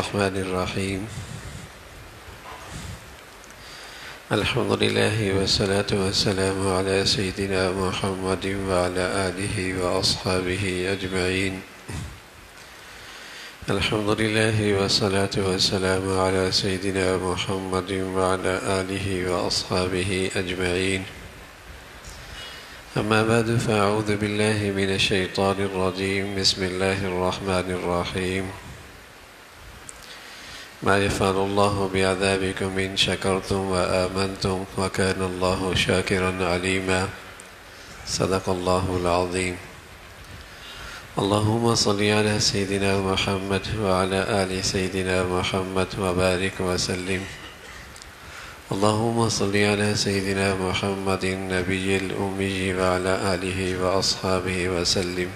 الرحمن الرحيم الحمد لله والصلاة والسلام على سيدنا محمد وعلى آله وأصحابه أجمعين. الحمد لله والصلاة والسلام على سيدنا محمد وعلى آله وأصحابه أجمعين. أما بعد فأعوذ بالله من الشيطان الرجيم. بسم الله الرحمن الرحيم. ما يفعل الله بعذابكم إن شكرتم وآمنتم وكان الله شاكرا عليما. صدق الله العظيم. اللهم صل على سيدنا محمد وعلى آل سيدنا محمد وبارك وسلم. اللهم صل على سيدنا محمد النبي الأمي وعلى آله وأصحابه وسلم.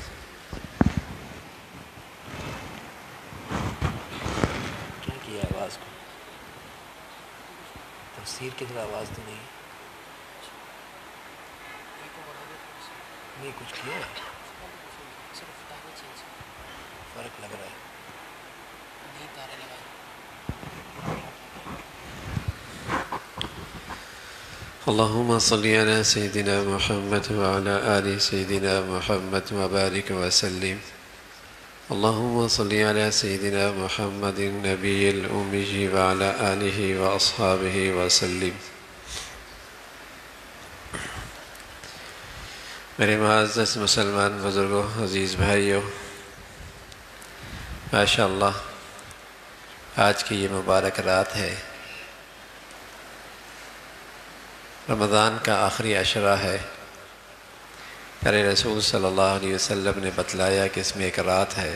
تفسیر کی طرح آواز تو نہیں کچھ کیا ہے، فرق لگ رہا ہے. اللهم صل على سيدنا محمد وعلى آل سيدنا محمد وبارك وسلم. اللهم صل على سيدنا محمد النبي الأمي وعلى آله وأصحابه وسلم. میرے معزز مسلمان بزرگوں، عزیز بھائیوں، ماشاءاللہ آج کی یہ مبارک رات ہے، رمضان کا آخری عشرہ ہے. پیارے رسول صلی اللہ علیہ وسلم نے بتلایا کہ اس میں ایک رات ہے،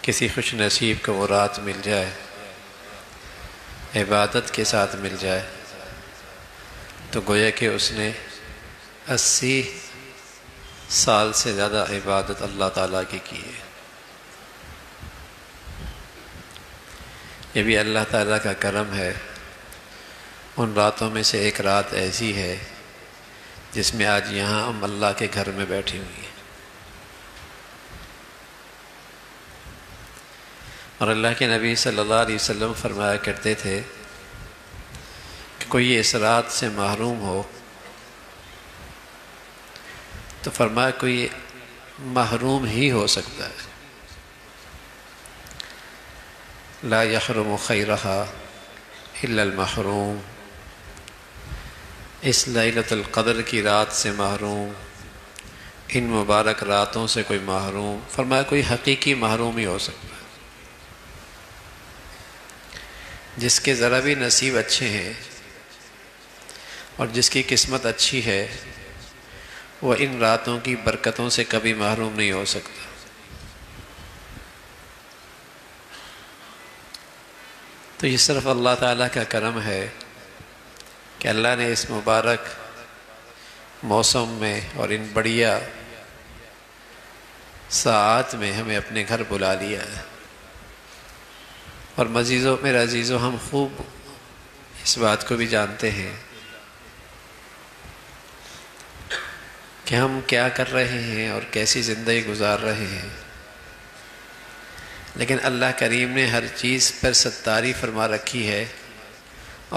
کسی خوش نصیب کو وہ رات مل جائے، عبادت کے ساتھ مل جائے، تو گویا کہ اس نے 80 سال سے زیادہ عبادت اللہ تعالیٰ کی ہے. یہ بھی اللہ تعالیٰ کا کرم ہے. ان راتوں میں سے ایک رات ایسی ہے جس میں آج یہاں ہم اللہ کے گھر میں بیٹھی ہوئی ہیں، اور اللہ کے نبی صلی اللہ علیہ وسلم فرمایا کرتے تھے کہ کوئی اس رات سے محروم ہو تو فرمایا کوئی محروم ہی ہو سکتا ہے. لا يحرم خیرہا الا المحروم. اس لیلۃ القدر کی رات سے محروم، ان مبارک راتوں سے کوئی محروم، فرمایا کوئی حقیقی محروم ہی ہو سکتا ہے. جس کے ذرا بھی نصیب اچھے ہیں اور جس کی قسمت اچھی ہے، وہ ان راتوں کی برکتوں سے کبھی محروم نہیں ہو سکتا. تو یہ صرف اللہ تعالیٰ کا کرم ہے کہ اللہ نے اس مبارک موسم میں اور ان بڑھیا ساعات میں ہمیں اپنے گھر بلا لیا ہے. اور میرے عزیزوں، ہم خوب اس بات کو بھی جانتے ہیں کہ ہم کیا کر رہے ہیں اور کیسی زندگی گزار رہے ہیں، لیکن اللہ کریم نے ہر چیز پر ستاری فرما رکھی ہے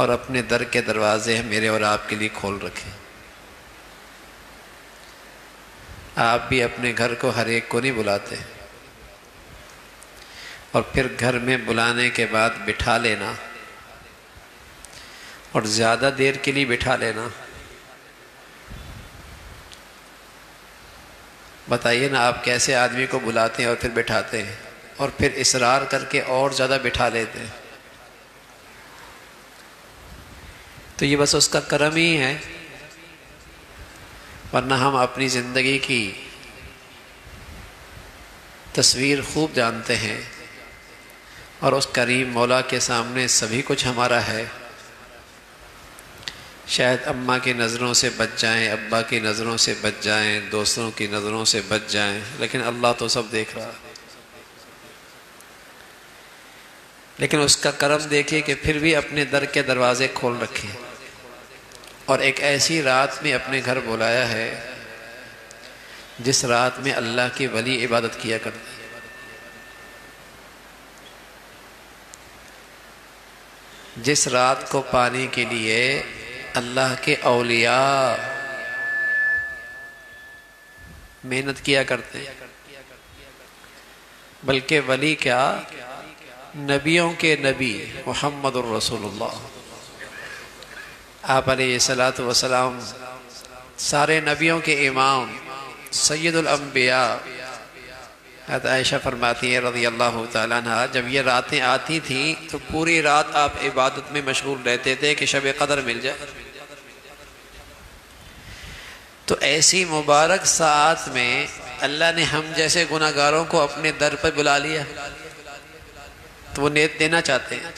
اور اپنے در کے دروازے میرے اور آپ کے لیے کھول رکھے. آپ بھی اپنے گھر کو ہر ایک کو نہیں بلاتے، اور پھر گھر میں بلانے کے بعد بٹھا لینا اور زیادہ دیر کے لیے بٹھا لینا. بتائیے نا، آپ کیسے آدمی کو بلاتے ہیں اور پھر بٹھاتے ہیں اور پھر اصرار کر کے اور زیادہ بٹھا لیتے ہیں. تو یہ بس اس کا کرم ہی ہے، ورنہ ہم اپنی زندگی کی تصویر خوب جانتے ہیں اور اس کریم مولا کے سامنے سبھی کچھ ہمارا ہے. شاید اماں کی نظروں سے بچ جائیں، ابا کی نظروں سے بچ جائیں، دوستوں کی نظروں سے بچ جائیں، لیکن اللہ تو سب دیکھ رہا. لیکن اس کا کرم دیکھیے کہ پھر بھی اپنے در کے دروازے کھول رکھے اور ایک ایسی رات میں اپنے گھر بلایا ہے جس رات میں اللہ کے ولی عبادت کیا کرتے ہیں. جس رات کو پانے کے لیے اللہ کے اولیاء محنت کیا کرتے ہیں، بلکہ ولی کیا، نبیوں کے نبی محمد الرسول اللہ، آپ علیہ الصلاۃ والسلام سارے نبیوں کے امام، سید الانبیاء۔ حضرت عائشہ فرماتی ہیں رضی اللہ تعالیٰ عنہ، جب یہ راتیں آتی تھیں تو پوری رات آپ عبادت میں مشغول رہتے تھے کہ شب قدر مل جائے۔ تو ایسی مبارک ساعت میں اللہ نے ہم جیسے گناہ گاروں کو اپنے در پر بلا لیا، تو وہ نیت دینا چاہتے ہیں،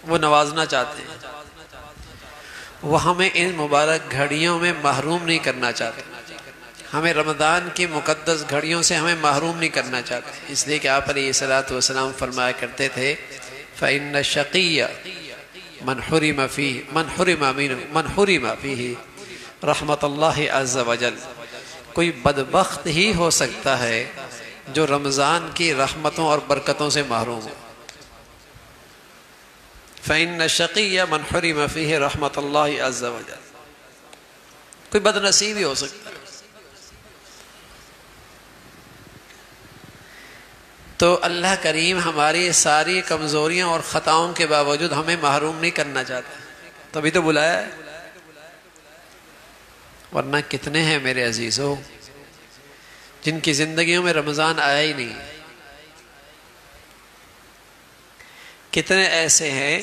وہ نوازنا چاہتے ہیں، وہ ہمیں ان مبارک گھڑیوں میں محروم نہیں کرنا چاہتے، ہمیں رمضان کی مقدس گھڑیوں سے ہمیں محروم نہیں کرنا چاہتے۔ اس لیے کہ آپ علیہ الصلاۃ والسلام فرمایا کرتے تھے فَإِنَّ الشَّقِيَّ مَنْ حُرِمَ فِيهِ رحمت اللہ عز وجل، کوئی بدبخت ہی ہو سکتا ہے جو رمضان کی رحمتوں اور برکتوں سے محروم ہو۔ فَإِنَّ الشَّقِيَّ مَنْ حُرِمَ فِيهِ رحمت اللہ عز وجل، کوئی بد نصیب ہی ہو سکتا ہے۔ تو اللہ کریم ہماری ساری کمزوریاں اور خطاؤں کے باوجود ہمیں محروم نہیں کرنا چاہتا، تبھی تو بلایا ہے۔ ورنہ کتنے ہیں میرے عزیزوں جن کی زندگیوں میں رمضان آیا ہی نہیں، کتنے ایسے ہیں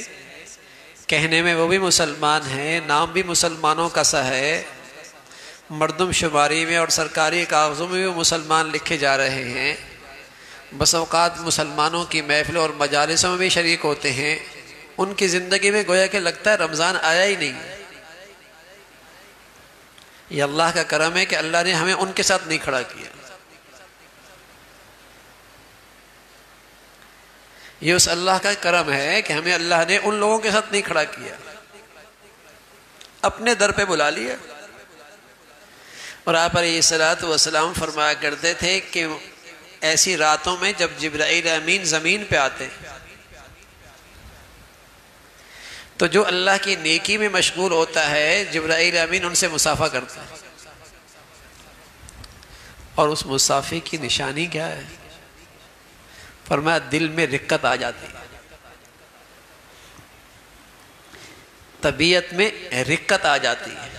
کہنے میں وہ بھی مسلمان ہیں، نام بھی مسلمانوں کا سا ہے، مردم شماری میں اور سرکاری کاغذوں میں بھی مسلمان لکھے جا رہے ہیں، بس اوقات مسلمانوں کی محفلوں اور مجالسوں میں بھی شریک ہوتے ہیں، ان کی زندگی میں گویا کہ لگتا ہے رمضان آیا ہی نہیں۔ یہ اللہ کا کرم ہے کہ اللہ نے ہمیں ان کے ساتھ نہیں کھڑا کیا، یہ اس اللہ کا کرم ہے کہ ہمیں اللہ نے ان لوگوں کے ساتھ نہیں کھڑا کیا، اپنے در پہ بلا لیا۔ اور آپ علیہ الصلاۃ والسلام فرمایا کرتے تھے کہ ایسی راتوں میں جب جبرائیل امین زمین پہ آتے تو جو اللہ کی نیکی میں مشغول ہوتا ہے جبرائیل امین ان سے مصافحہ کرتا ہے، اور اس مصافحے کی نشانی کیا ہے؟ فرمایا دل میں رقت آ جاتی ہے، طبیعت میں رقت آ جاتی ہے،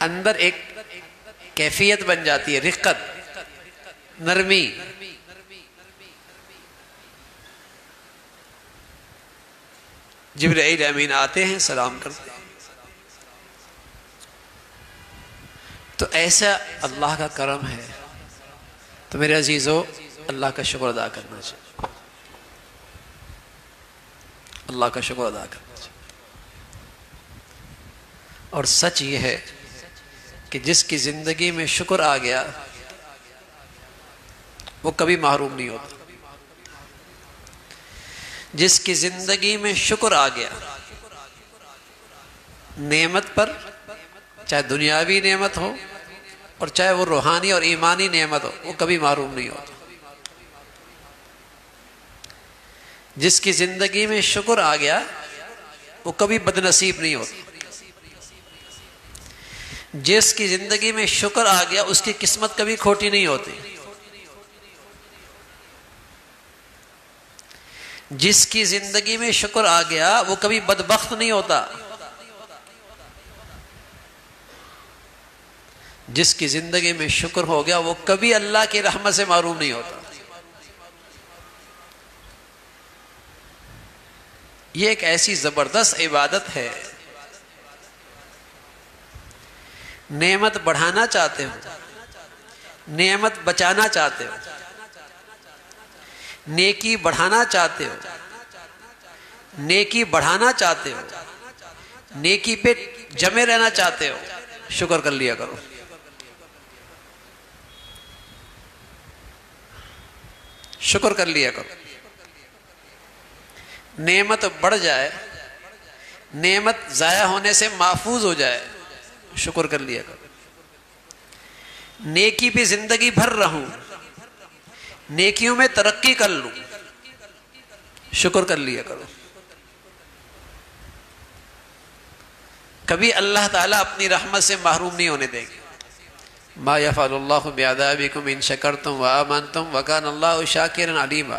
اندر ایک کیفیت بن جاتی ہے، رقت، نرمی۔ جبرائیل امین آتے ہیں، سلام کرتے ہیں۔ تو ایسا اللہ کا کرم ہے۔ تو میرے عزیزو اللہ کا شکر ادا کرنا چاہیے، اللہ کا شکر ادا کرنا چاہیے۔ اور سچ یہ ہے کہ جس کی زندگی میں شکر آ گیا وہ کبھی محروم نہیں ہوتا، جس کی زندگی میں شکر آ گیا نعمت پر، چاہے دنیاوی نعمت ہو اور چاہے وہ روحانی اور ایمانی نعمت ہو، وہ کبھی محروم نہیں ہوتا۔ جس کی زندگی میں شکر آ گیا وہ کبھی بد نصیب نہیں ہوتا، جس کی زندگی میں شکر آ گیا اس کی قسمت کبھی کھوٹی نہیں ہوتی، جس کی زندگی میں شکر آ گیا وہ کبھی بدبخت نہیں ہوتا، جس کی زندگی میں شکر ہو گیا وہ کبھی اللہ کی رحمت سے محروم نہیں ہوتا۔ یہ ایک ایسی زبردست عبادت ہے، نعمت بڑھانا چاہتے ہو، نعمت بچانا چاہتے ہو، نیکی بڑھانا چاہتے ہو، نیکی بڑھانا چاہتے ہو، نیکی پہ جمے رہنا چاہتے ہو، شکر کر لیا کرو۔ شکر کر لیا کرو، نعمت بڑھ جائے، نعمت ضائع ہونے سے محفوظ ہو جائے، شکر کر لیا کرو۔ نیکی پہ زندگی بھر رہوں، نیکیوں میں ترقی کر لوں، شکر کر لیا کرو. کبھی اللہ تعالیٰ اپنی رحمت سے محروم نہیں ہونے دیں گے. ما یفعل اللہ بعذابکم ان شکرتم وآمنتم وکان اللہ شاکرا علیما.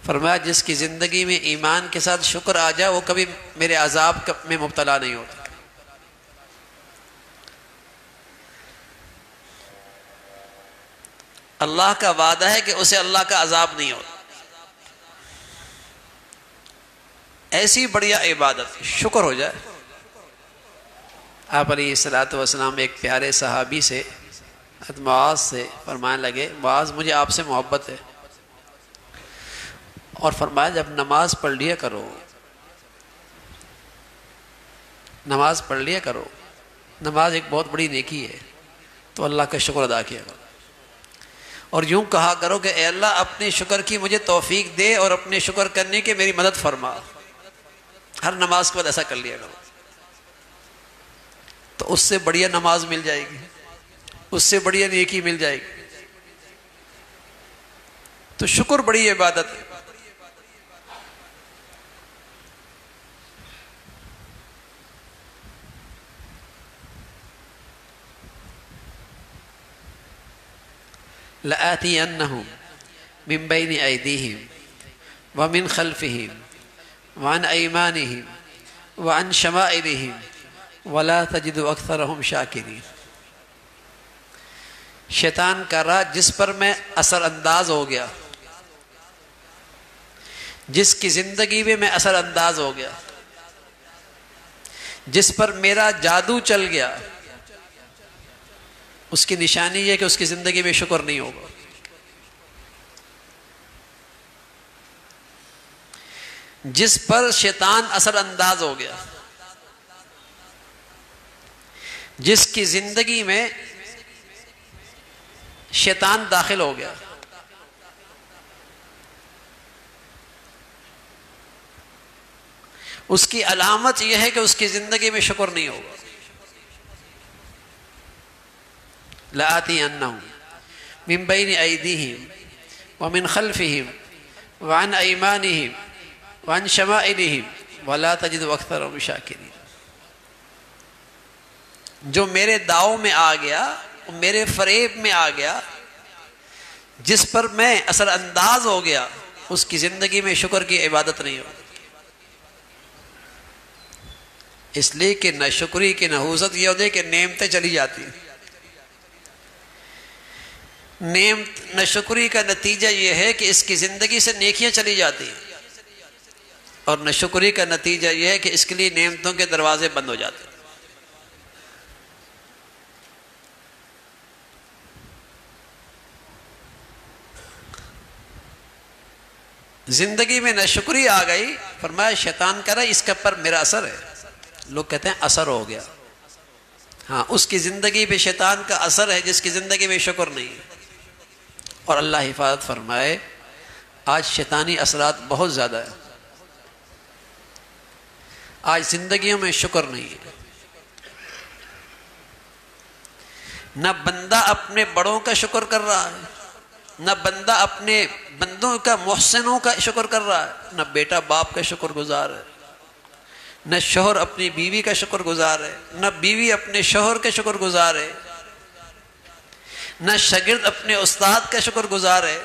فرمایا جس کی زندگی میں ایمان کے ساتھ شکر آ جائے وہ کبھی میرے عذاب میں مبتلا نہیں ہوتا. اللہ کا وعدہ ہے کہ اسے اللہ کا عذاب نہیں ہوتا. ایسی بڑھیا عبادت شکر ہو جائے. آپ علیہ الصلوۃ والسلام ایک پیارے صحابی سے حضرت معاذ سے فرمانے لگے معاذ مجھے آپ سے محبت ہے، اور فرمایا جب نماز پڑھ لیا کرو، نماز پڑھ لیا کرو، نماز ایک بہت بڑی نیکی ہے، تو اللہ کا شکر ادا کیا کرو، اور یوں کہا کرو کہ اے اللہ اپنے شکر کی مجھے توفیق دے اور اپنے شکر کرنے کے میری مدد فرما. ہر نماز کے بعد ایسا کر لیا کرو، تو اس سے بڑھیا نماز مل جائے گی، اس سے بڑھیا نیکی مل جائے گی. تو شکر بڑی عبادت ہے. لَآتِيَنَّهُمْ مِنْ بَيْنِ أَيْدِيهِمْ وَمِنْ خَلْفِهِمْ وَعَنْ أَيْمَانِهِمْ وَعَنْ شَمَائِلِهِمْ وَلَا تَجِدُ أَكْثَرَهُمْ شَاكِرِينَ. شیطان کا راہ جس پر میں اثر انداز ہو گیا، جس کی زندگی میں اثر انداز ہو گیا، جس پر میرا جادو چل گیا، اس کی نشانی یہ کہ اس کی زندگی میں شکر نہیں ہوگا. جس پر شیطان اثر انداز ہو گیا، جس کی زندگی میں شیطان داخل ہو گیا، اس کی علامت یہ ہے کہ اس کی زندگی میں شکر نہیں ہوگا. لَآتِيَنَّهُمْ مِنْ بَيْنِ أَيْدِيهِمْ وَمِنْ خَلْفِهِمْ وَعَنْ أَيْمَانِهِمْ وَعَنْ شَمَائِلِهِمْ وَلَا تَجِدُ أَكْثَرَهُمْ شَاكِرِينَ. جو میرے داؤ میں آ گیا، میرے فریب میں آ گیا، جس پر میں اثر انداز ہو گیا، اس کی زندگی میں شکر کی عبادت نہیں ہوگی. اس لیے کہ نہ شکری کی نحوست یہ ہوتی ہے کہ نعمتیں چلی جاتی ہیں. نہ شکری کا نتیجہ یہ ہے کہ اس کی زندگی سے نیکیاں چلی جاتی ہیں، اور نہ شکری کا نتیجہ یہ ہے کہ اس کے لیے نعمتوں کے دروازے بند ہو جاتے ہیں. زندگی میں نہ شکری آ گئی، فرمایا شیطان کہہ رہا ہے اس کے پر میرا اثر ہے. لوگ کہتے ہیں اثر ہو گیا. ہاں، اس کی زندگی پہ شیطان کا اثر ہے جس کی زندگی میں شکر نہیں ہے. اور اللہ حفاظت فرمائے، آج شیطانی اثرات بہت زیادہ ہے. آج زندگیوں میں شکر نہیں ہے. نہ بندہ اپنے بڑوں کا شکر کر رہا ہے، نہ بندہ اپنے بندوں کا محسنوں کا شکر کر رہا ہے، نہ بیٹا باپ کا شکر گزار ہے، نہ شوہر اپنی بیوی کا شکر گزار ہے، نہ بیوی اپنے شوہر کا شکر گزار ہے، نہ شاگرد اپنے استاد کا شکر گزار ہے،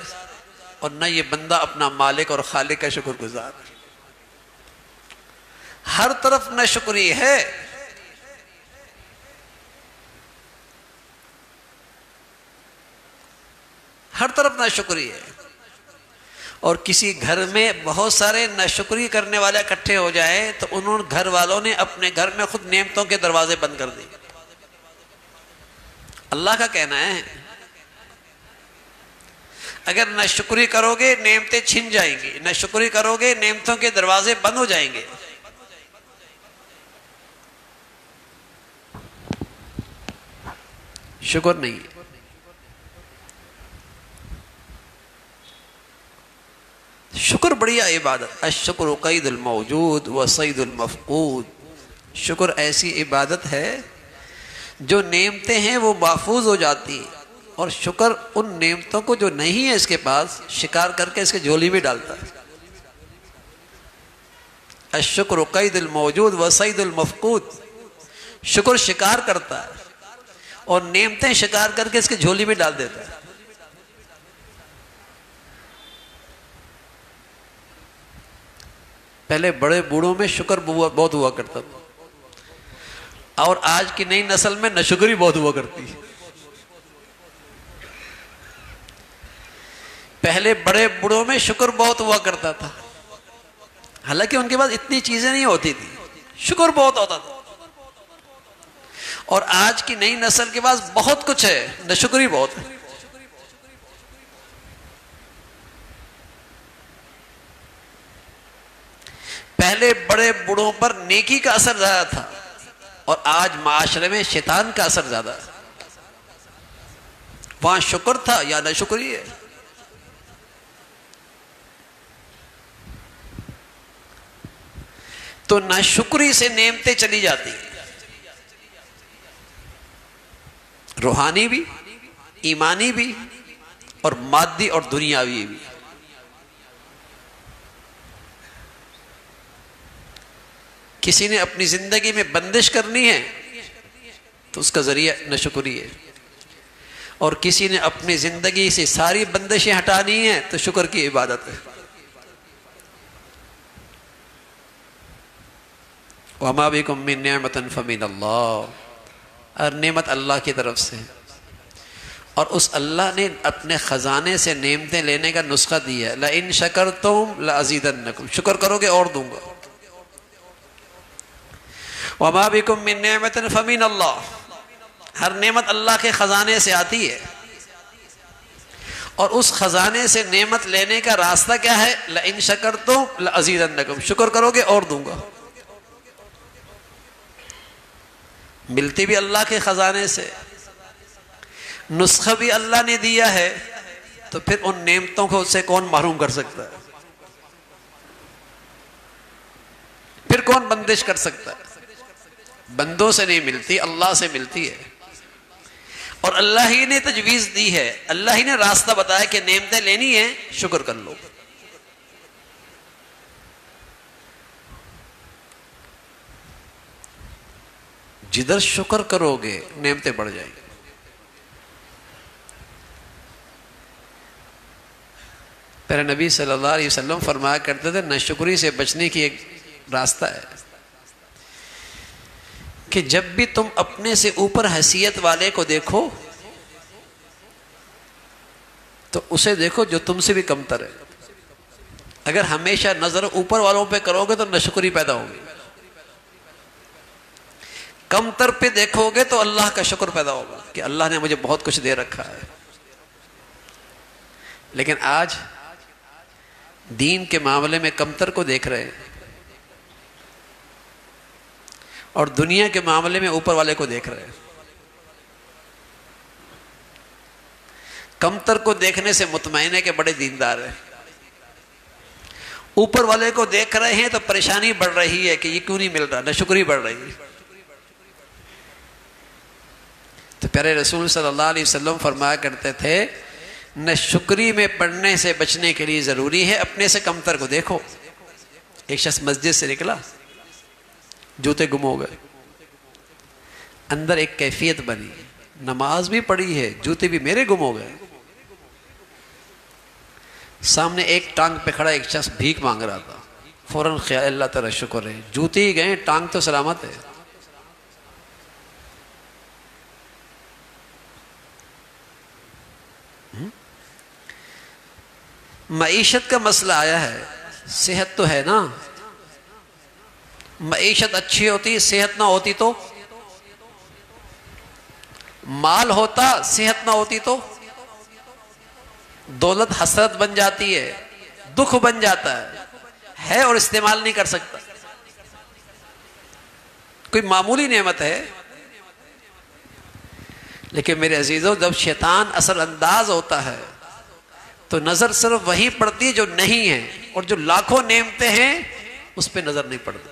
اور نہ یہ بندہ اپنا مالک اور خالق کا شکر گزار ہے. ہر طرف نہ شکری ہے. ہر طرف نہ شکری ہے. اور کسی گھر میں بہت سارے ناشکری کرنے والے اکٹھے ہو جائیں تو انہوں نے گھر والوں نے اپنے گھر میں خود نعمتوں کے دروازے بند کر دیے. اللہ کا کہنا ہے اگر ناشکری کرو گے نعمتیں چھن جائیں گی، ناشکری کرو گے نعمتوں کے دروازے بند ہو جائیں گے. شکر نہیں ہے. شکر بڑھیا عبادت. الشکر قید الموجود و صید المفقود. شکر ایسی عبادت ہے جو نعمتیں ہیں وہ محفوظ ہو جاتی ہیں، اور شکر ان نعمتوں کو جو نہیں ہے اس کے پاس شکار کر کے اس کے جھولی میں ڈالتا ہے. الشکر قید الموجود و صید المفقود. شکر شکار کرتا ہے اور نعمتیں شکار کر کے اس کی جھولی میں ڈال دیتا ہے. پہلے بڑے بوڑھوں میں شکر بہت ہوا کرتا تھا، اور آج کی نئی نسل میں ناشکری بہت ہوا کرتی ہے. پہلے بڑے بوڑھوں میں شکر بہت ہوا کرتا تھا، حالانکہ ان کے پاس اتنی چیزیں نہیں ہوتی تھی، شکر بہت ہوتا تھا. اور آج کی نئی نسل کے پاس بہت کچھ ہے، ناشکری بہت ہے. پہلے بڑے بوڑھوں پر نیکی کا اثر زیادہ تھا، اور آج معاشرے میں شیطان کا اثر زیادہ ہے. وہاں شکر تھا یا ناشکری ہے. تو ناشکری سے نعمتیں چلی جاتی ہیں، روحانی بھی، ایمانی بھی، اور مادی اور دنیاوی بھی. کسی نے اپنی زندگی میں بندش کرنی ہے تو اس کا ذریعہ ناشکری ہے، اور کسی نے اپنی زندگی سے ساری بندشیں ہٹانی ہیں تو شکر کی عبادت ہے. وَمَا بِكُم مِّن نِّعْمَةٍ فَمِنَ اللَّهِ. ہر نعمت اللہ کی طرف سے، اور اس اللہ نے اپنے خزانے سے نعمتیں لینے کا نسخہ دیا ہے. لَإِن شَكَرْتُمْ لَأَزِيدَنَّكُمْ. شکر کرو گے اور دوں گا. وَمَا بِكُم مِّن نِّعْمَةٍ فَمِنَ اللَّهِ. ہر نعمت اللہ کے خزانے سے آتی ہے، اور اس خزانے سے نعمت لینے کا راستہ کیا ہے؟ لَإِن شَكَرْتُمْ لَأَزِيدَنَّكُمْ. شکر کرو گے اور دوں گا. ملتی بھی اللہ کے خزانے سے، نسخہ بھی اللہ نے دیا ہے، تو پھر ان نعمتوں کو سے کون محروم کر سکتا ہے؟ پھر کون بندش کر سکتا ہے؟ بندوں سے نہیں ملتی، اللہ سے ملتی ہے. اور اللہ ہی نے تجویز دی ہے، اللہ ہی نے راستہ بتایا کہ نعمتیں لینی ہیں، شکر کر لو. جدھر شکر کرو گے نعمتیں بڑھ جائیں گی. پہلے نبی صلی اللہ علیہ وسلم فرمایا کرتے تھے ناشکری سے بچنے کی ایک راستہ ہے کہ جب بھی تم اپنے سے اوپر حیثیت والے کو دیکھو تو اسے دیکھو جو تم سے بھی کمتر ہے. اگر ہمیشہ نظر اوپر والوں پہ کرو گے تو ناشکری پیدا ہوگی. کم تر پہ دیکھو گے تو اللہ کا شکر پیدا ہوگا کہ اللہ نے مجھے بہت کچھ دے رکھا ہے. لیکن آج دین کے معاملے میں کمتر کو دیکھ رہے ہیں، اور دنیا کے معاملے میں اوپر والے کو دیکھ رہے ہیں. کمتر کو دیکھنے سے مطمئن ہے کہ بڑے دیندار ہیں، اوپر والے کو دیکھ رہے ہیں تو پریشانی بڑھ رہی ہے کہ یہ کیوں نہیں مل رہا، ناشکری بڑھ رہی ہے. تو پیارے رسول صلی اللہ علیہ وسلم فرمایا کرتے تھے ناشکری میں پڑنے سے بچنے کے لیے ضروری ہے اپنے سے کمتر کو دیکھو. ایک شخص مسجد سے نکلا، جوتے گم ہو گئے، اندر ایک کیفیت بنی، نماز بھی پڑھی ہے، جوتے بھی میرے گم ہو گئے. سامنے ایک ٹانگ پہ کھڑا ایک شخص بھیک مانگ رہا تھا، فوراً خیال اللہ تعالی شکر ہے، جوتے ہی گئے، ٹانگ تو سلامت ہے. معیشت کا مسئلہ آیا ہے، صحت تو ہے نا، معیشت اچھی ہوتی صحت نہ ہوتی تو، مال ہوتا صحت نہ ہوتی تو، دولت حسرت بن جاتی ہے، دکھ بن جاتا ہے اور استعمال نہیں کر سکتا. کوئی معمولی نعمت ہے. لیکن میرے عزیزوں جب شیطان اثر انداز ہوتا ہے تو نظر صرف وہی پڑتی ہے جو نہیں ہے، اور جو لاکھوں نعمتیں ہیں اس پہ نظر نہیں پڑتی.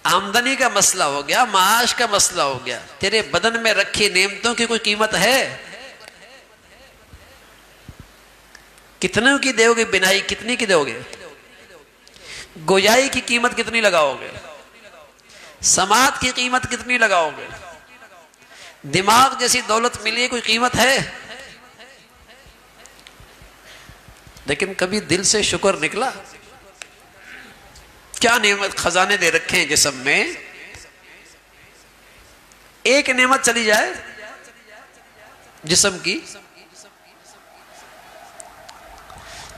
آمدنی کا مسئلہ ہو گیا، معاش کا مسئلہ ہو گیا، تیرے بدن میں رکھی نعمتوں کی کوئی قیمت ہے؟ کتنے کی دو گے بنائی؟ کتنی کی دو گے؟ گویائی کی قیمت کتنی لگاؤ گے؟ سماعت کی قیمت کتنی لگاؤ گے؟ دماغ جیسی دولت ملی کوئی قیمت ہے؟ لیکن کبھی دل سے شکر نکلا؟ کیا نعمت خزانے دے رکھے ہیں جسم میں، ایک نعمت چلی جائے جسم کی،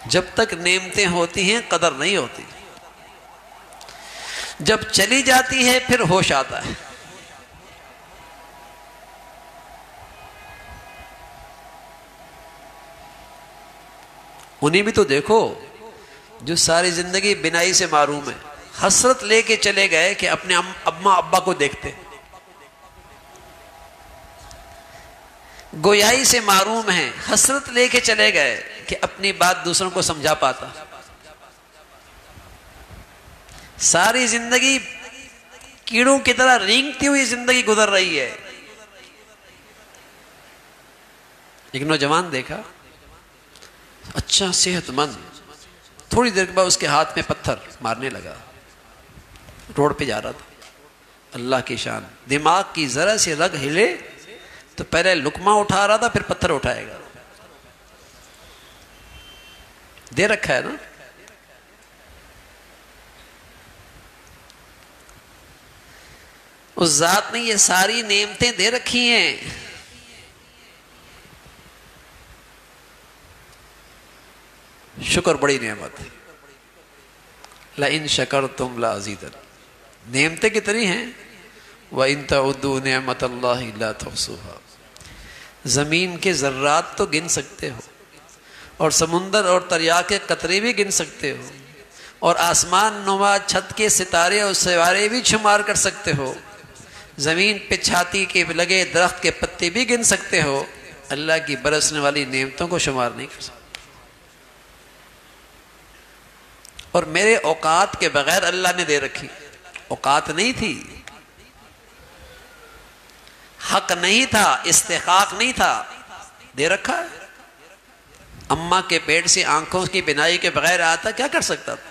جب تک نعمتیں ہوتی ہیں قدر نہیں ہوتی، جب چلی جاتی ہے پھر ہوش آتا ہے۔ انہیں بھی تو دیکھو جو ساری زندگی بنائی سے محروم ہے، حسرت لے کے چلے گئے کہ اپنے اماں ابا کو دیکھتے، گویائی سے محروم ہیں، حسرت لے کے چلے گئے کہ اپنی بات دوسروں کو سمجھا پاتا، ساری زندگی کیڑوں کی طرح رینگتی ہوئی زندگی گزر رہی ہے۔ ایک نوجوان دیکھا، اچھا صحت مند، تھوڑی دیر کے بعد اس کے ہاتھ میں پتھر مارنے لگا، روڈ پہ جا رہا تھا۔ اللہ کی شان، دماغ کی ذرا سی رگ ہلے تو پہلے لقمہ اٹھا رہا تھا پھر پتھر اٹھائے گا، دے رکھا ہے نا۔ اس ذات نے یہ ساری نعمتیں دے رکھی ہیں، شکر بڑی نعمت ہے۔ لَإِن شَكَرْتُمْ لَأَزِيدَنَّكُمْ، نعمتیں کتنی ہیں، وَإِن تَعُدُّوا نِعْمَتَ اللَّهِ لَا تُحْصُوهَا، زمین کے ذرات تو گن سکتے ہو، اور سمندر اور دریا کے قطرے بھی گن سکتے ہو، اور آسمان نما چھت کے ستارے اور سوارے بھی شمار کر سکتے ہو، زمین پہ چھاتی کے لگے درخت کے پتے بھی گن سکتے ہو، اللہ کی برسنے والی نعمتوں کو شمار نہیں کر سکتے۔ اور میرے اوقات کے بغیر اللہ نے دے رکھی، اوقات نہیں تھی، حق نہیں تھا، استحقاق نہیں تھا، دے رکھا ہے۔ اماں کے پیٹ سے آنکھوں کی بینائی کے بغیر آتا کیا کر سکتا تھا؟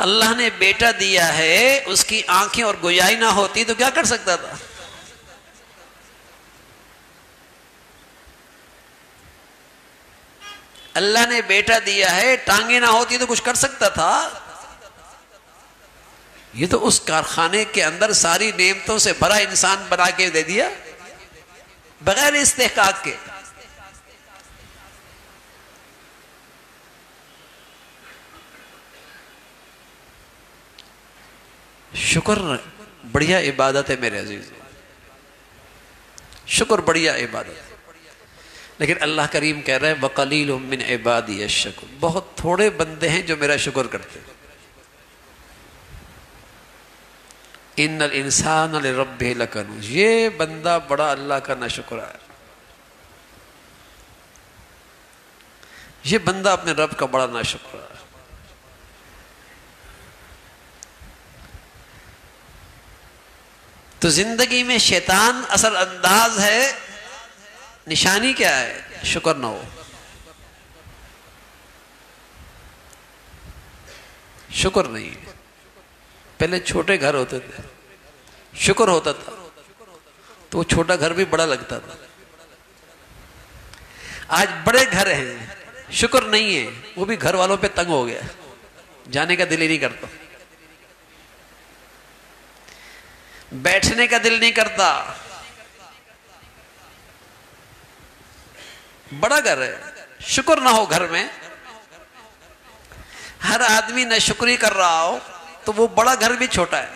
اللہ نے بیٹا دیا ہے، اس کی آنکھیں اور گویائی نہ ہوتی تو کیا کر سکتا تھا؟ اللہ نے بیٹا دیا ہے، ٹانگیں نہ ہوتی تو کچھ کر سکتا تھا؟ یہ تو اس کارخانے کے اندر ساری نعمتوں سے بھرا انسان بنا کے دے دیا بغیر استحقاق کے۔ شکر بڑھیا عبادت ہے میرے عزیز، شکر بڑھیا عبادت ہے، لیکن اللہ کریم کہہ رہے ہیں وَقَلِيلٌ مِّنْ عِبَادِيَ الشَّكُورُ، بہت تھوڑے بندے ہیں جو میرا شکر کرتے ہیں۔ اِنَّ الْإِنسَانَ لِرَبِّهِ لَكَنُودٌ، یہ بندہ بڑا اللہ کا ناشکر ہے، یہ بندہ اپنے رب کا بڑا ناشکر ہے۔ تو زندگی میں شیطان اثر انداز ہے، نشانی کیا ہے؟ شکر نہ ہو، شکر نہیں۔ پہلے چھوٹے گھر ہوتے تھے، شکر ہوتا تھا تو وہ چھوٹا گھر بھی بڑا لگتا تھا۔ آج بڑے گھر ہیں، شکر نہیں ہے، وہ بھی گھر والوں پہ تنگ ہو گیا، جانے کا دل ہی نہیں کرتا، بیٹھنے کا دل نہیں کرتا۔ بڑا گھر ہے، شکر نہ ہو گھر میں، ہر آدمی ناشکری کر رہا ہو تو وہ بڑا گھر بھی چھوٹا ہے۔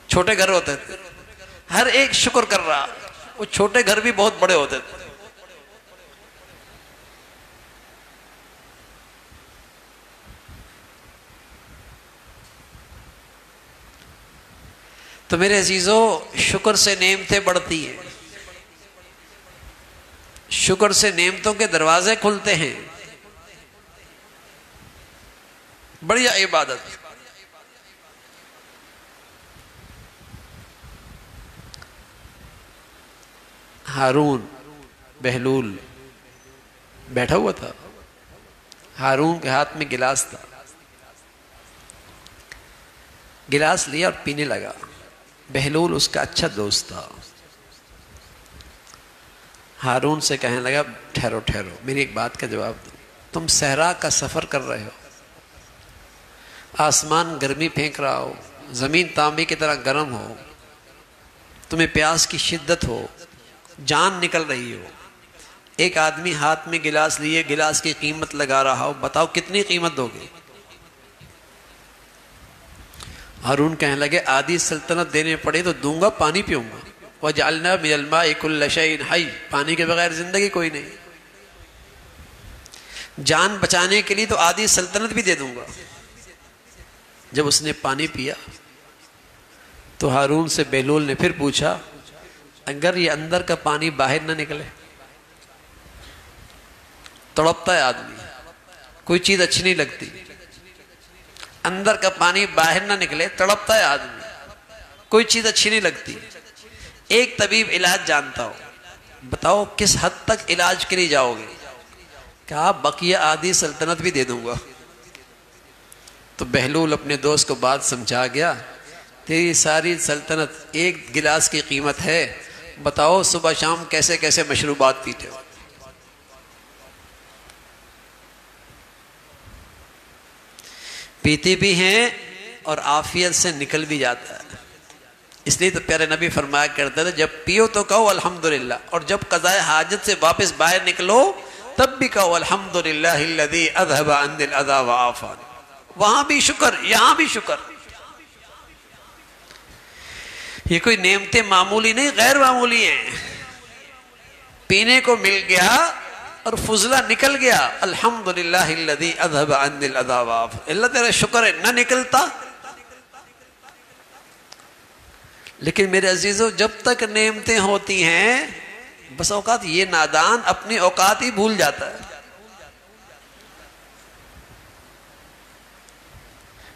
چھوٹے گھر ہوتے تھے، ہر ایک شکر کر رہا، وہ چھوٹے گھر بھی بہت بڑے ہوتے تھے۔ تو میرے عزیزو، شکر سے نعمتیں بڑھتی ہیں، شکر سے نعمتوں کے دروازے کھلتے ہیں، بڑھیا عبادت۔ ہارون بہلول بیٹھا ہوا تھا، ہارون کے ہاتھ میں گلاس تھا، گلاس لیا اور پینے لگا۔ بہلول اس کا اچھا دوست تھا۔ ہارون سے کہنے لگا ٹھہرو ٹھہرو، میری ایک بات کا جواب دو، تم صحرا کا سفر کر رہے ہو، آسمان گرمی پھینک رہا ہو، زمین تانبے کی طرح گرم ہو، تمہیں پیاس کی شدت ہو، جان نکل رہی ہو، ایک آدمی ہاتھ میں گلاس لیے گلاس کی قیمت لگا رہا ہو، بتاؤ کتنی قیمت دو گے؟ ہارون کہنے لگے آدھی سلطنت دینے پڑے تو دوں گا، پانی پیوں گا۔ وَجَعَلْنَا مِنَ الْمَاءِ كُلَّ شَيْءٍ حَيٍّ، پانی کے بغیر زندگی کوئی نہیں، جان بچانے کے لیے تو آدھی سلطنت بھی دے دوں گا۔ جب اس نے پانی پیا تو ہارون سے بہلول نے پھر پوچھا اگر یہ اندر کا پانی باہر نہ نکلے؟ تڑپتا ہے آدمی، کوئی چیز اچھی نہیں لگتی، اندر کا پانی باہر نہ نکلے، تڑپتا ہے آدمی، کوئی چیز اچھی نہیں لگتی۔ ایک طبیب علاج جانتا ہو، بتاؤ کس حد تک علاج کے لیے جاؤ گے؟ کہا بقیہ آدھی سلطنت بھی دے دوں گا۔ تو بہلول اپنے دوست کو بات سمجھا گیا، تیری ساری سلطنت ایک گلاس کی قیمت ہے، بتاؤ صبح شام کیسے کیسے مشروبات پیتے ہو؟ پیتی بھی ہیں اور عافیت سے نکل بھی جاتا ہے۔ اس لیے تو پیارے نبی فرمایا کرتے تھے جب پیو تو کہو الحمدللہ، اور جب قضائے حاجت سے واپس باہر نکلو تب بھی کہو الحمدللہ الذی اذھب عنی الاذی وعافانی۔ وہاں بھی شکر، یہاں بھی شکر۔ یہ کوئی نعمتیں معمولی نہیں، غیر معمولی ہیں۔ پینے کو مل گیا اور فضلہ نکل گیا، الحمدللہ الذی اذھب عنی الاذی وعافانی، اللہ تیرا شکر ہے، نہ نکلتا۔ لیکن میرے عزیزو جب تک نعمتیں ہوتی ہیں بس اوقات یہ نادان اپنی اوقات ہی بھول جاتا ہے،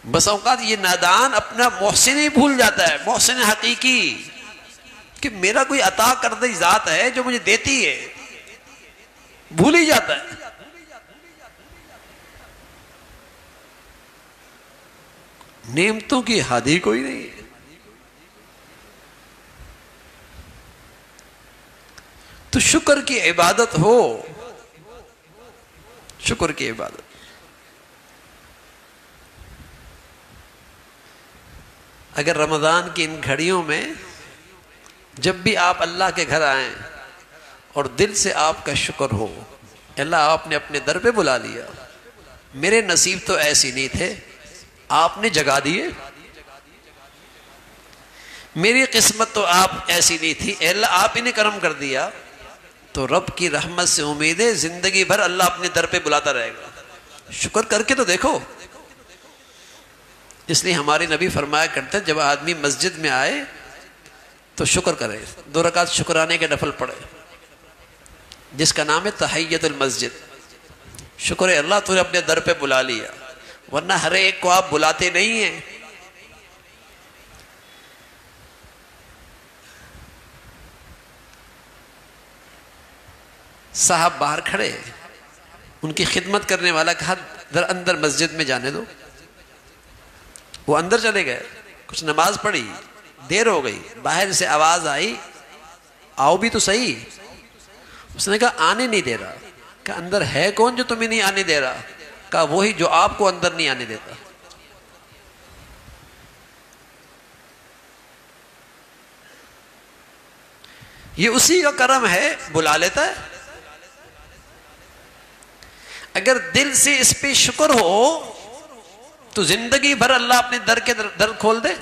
بس اوقات یہ نادان اپنا محسن ہی بھول جاتا ہے، محسن حقیقی، کہ میرا کوئی عطا کردہ ذات ہے جو مجھے دیتی ہے، بھول ہی جاتا ہے۔ نعمتوں کی حد ہی کوئی نہیں ہے۔ تو شکر کی عبادت ہو، شکر کی عبادت۔ اگر رمضان کی ان گھڑیوں میں جب بھی آپ اللہ کے گھر آئیں اور دل سے آپ کا شکر ہو، اللہ آپ نے اپنے در پہ بلا لیا، میرے نصیب تو ایسی نہیں تھے، آپ نے جگا دیے، میری قسمت تو آپ ایسی نہیں تھی، اے اللہ آپ ہی نے کرم کر دیا، تو رب کی رحمت سے امید ہے زندگی بھر اللہ اپنے در پہ بلاتا رہے گا۔ شکر کر کے تو دیکھو۔ اس لیے ہمارے نبی فرمایا کرتے جب آدمی مسجد میں آئے تو شکر کرے، 2 رکعت شکرانے کے نفل پڑھے، جس کا نام ہے تحیت المسجد۔ شکر ہے اللہ تو نے اپنے در پہ بلا لیا، ورنہ ہر ایک کو آپ بلاتے نہیں ہیں۔ صاحب باہر کھڑے، ان کی خدمت کرنے والا کہا در اندر مسجد میں جانے دو، وہ اندر چلے گئے، کچھ نماز پڑھی، دیر ہو گئی، باہر سے آواز آئی آؤ بھی تو صحیح۔ اس نے کہا آنے نہیں دے رہا۔ کہا اندر ہے کون جو تمہیں نہیں آنے دے رہا؟ کہا وہی جو آپ کو اندر نہیں آنے دیتا۔ یہ اسی کا کرم ہے، بلا لیتا ہے۔ اگر دل سے اس پہ شکر ہو تو زندگی بھر اللہ اپنے در کے در کھول دے۔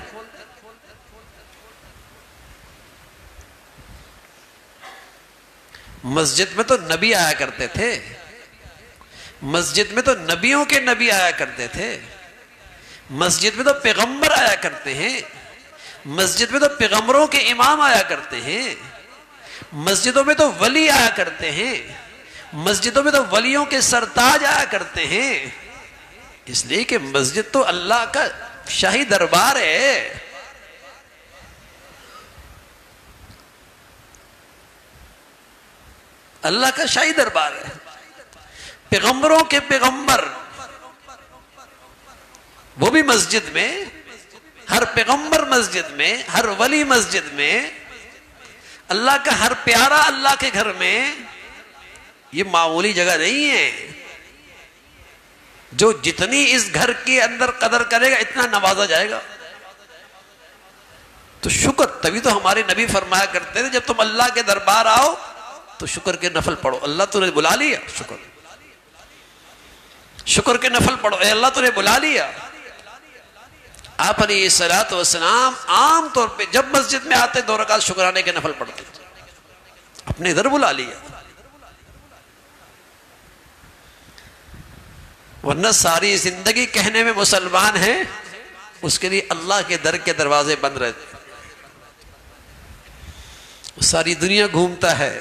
مسجد میں تو نبی آیا کرتے تھے، مسجد میں تو نبیوں کے نبی آیا کرتے تھے، مسجد میں تو پیغمبر آیا کرتے ہیں، مسجد میں تو پیغمبروں کے امام آیا کرتے ہیں، مسجدوں میں تو ولی آیا کرتے ہیں، مسجدوں میں تو ولیوں کے سرتاج آیا کرتے ہیں، اس لیے کہ مسجد تو اللہ کا شاہی دربار ہے۔ اللہ کا شاہی دربار ہے، پیغمبروں کے پیغمبر، وہ بھی مسجد میں، ہر پیغمبر مسجد میں، ہر ولی مسجد میں، اللہ کا ہر پیارا اللہ کے گھر میں. یہ معمولی جگہ نہیں ہے. جو جتنی اس گھر کے اندر قدر کرے گا اتنا نوازا جائے گا. تو شکر، تبھی تو ہمارے نبی فرمایا کرتے تھے جب تم اللہ کے دربار آؤ تو شکر کے نفل پڑھو. اللہ تو نے بلا لیا، شکر کے نفل پڑھو. اے اللہ تو نے بلا لیا. آپ علیہ الصلوۃ والسلام عام طور پہ جب مسجد میں آتے 2 رکعت شکرانے کے نفل پڑھتے، اپنے ادھر بلا لیا. ورنہ ساری زندگی کہنے میں مسلمان ہیں، اس کے لیے اللہ کے در کے دروازے بند رہتے. ساری دنیا گھومتا ہے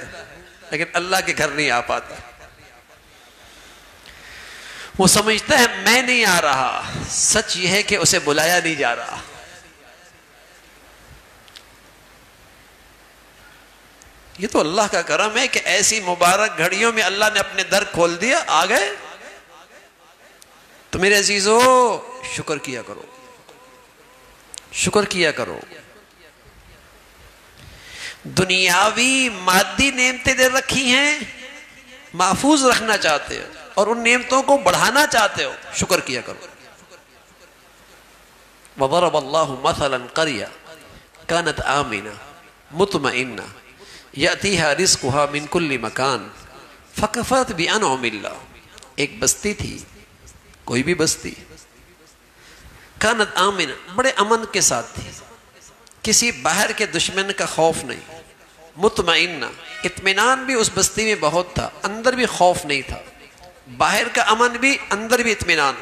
لیکن اللہ کے گھر نہیں آ پاتا. وہ سمجھتا ہے میں نہیں آ رہا، سچ یہ ہے کہ اسے بلایا نہیں جا رہا. یہ تو اللہ کا کرم ہے کہ ایسی مبارک گھڑیوں میں اللہ نے اپنے در کھول دیا، آ گئے. تو میرے عزیزو شکر کیا کرو، شکر کیا کرو. دنیاوی مادی نعمتیں دے رکھی ہیں، محفوظ رکھنا چاہتے ہو اور ان نعمتوں کو بڑھانا چاہتے ہو، شکر کیا کرو. وضرب اللہ مثلا قرية كانت آمنة مطمئنة يأتيها رزقها من كل مكان فكفرت بأنعم الله. ایک بستی تھی، کوئی بھی بستی، كانت آمنة، بڑے امن کے ساتھ تھی، کسی باہر کے دشمن کا خوف نہیں. مطمئنہ، اطمینان بھی اس بستی میں بہت تھا، اندر بھی خوف نہیں تھا، باہر کا امن بھی اندر بھی اطمینان.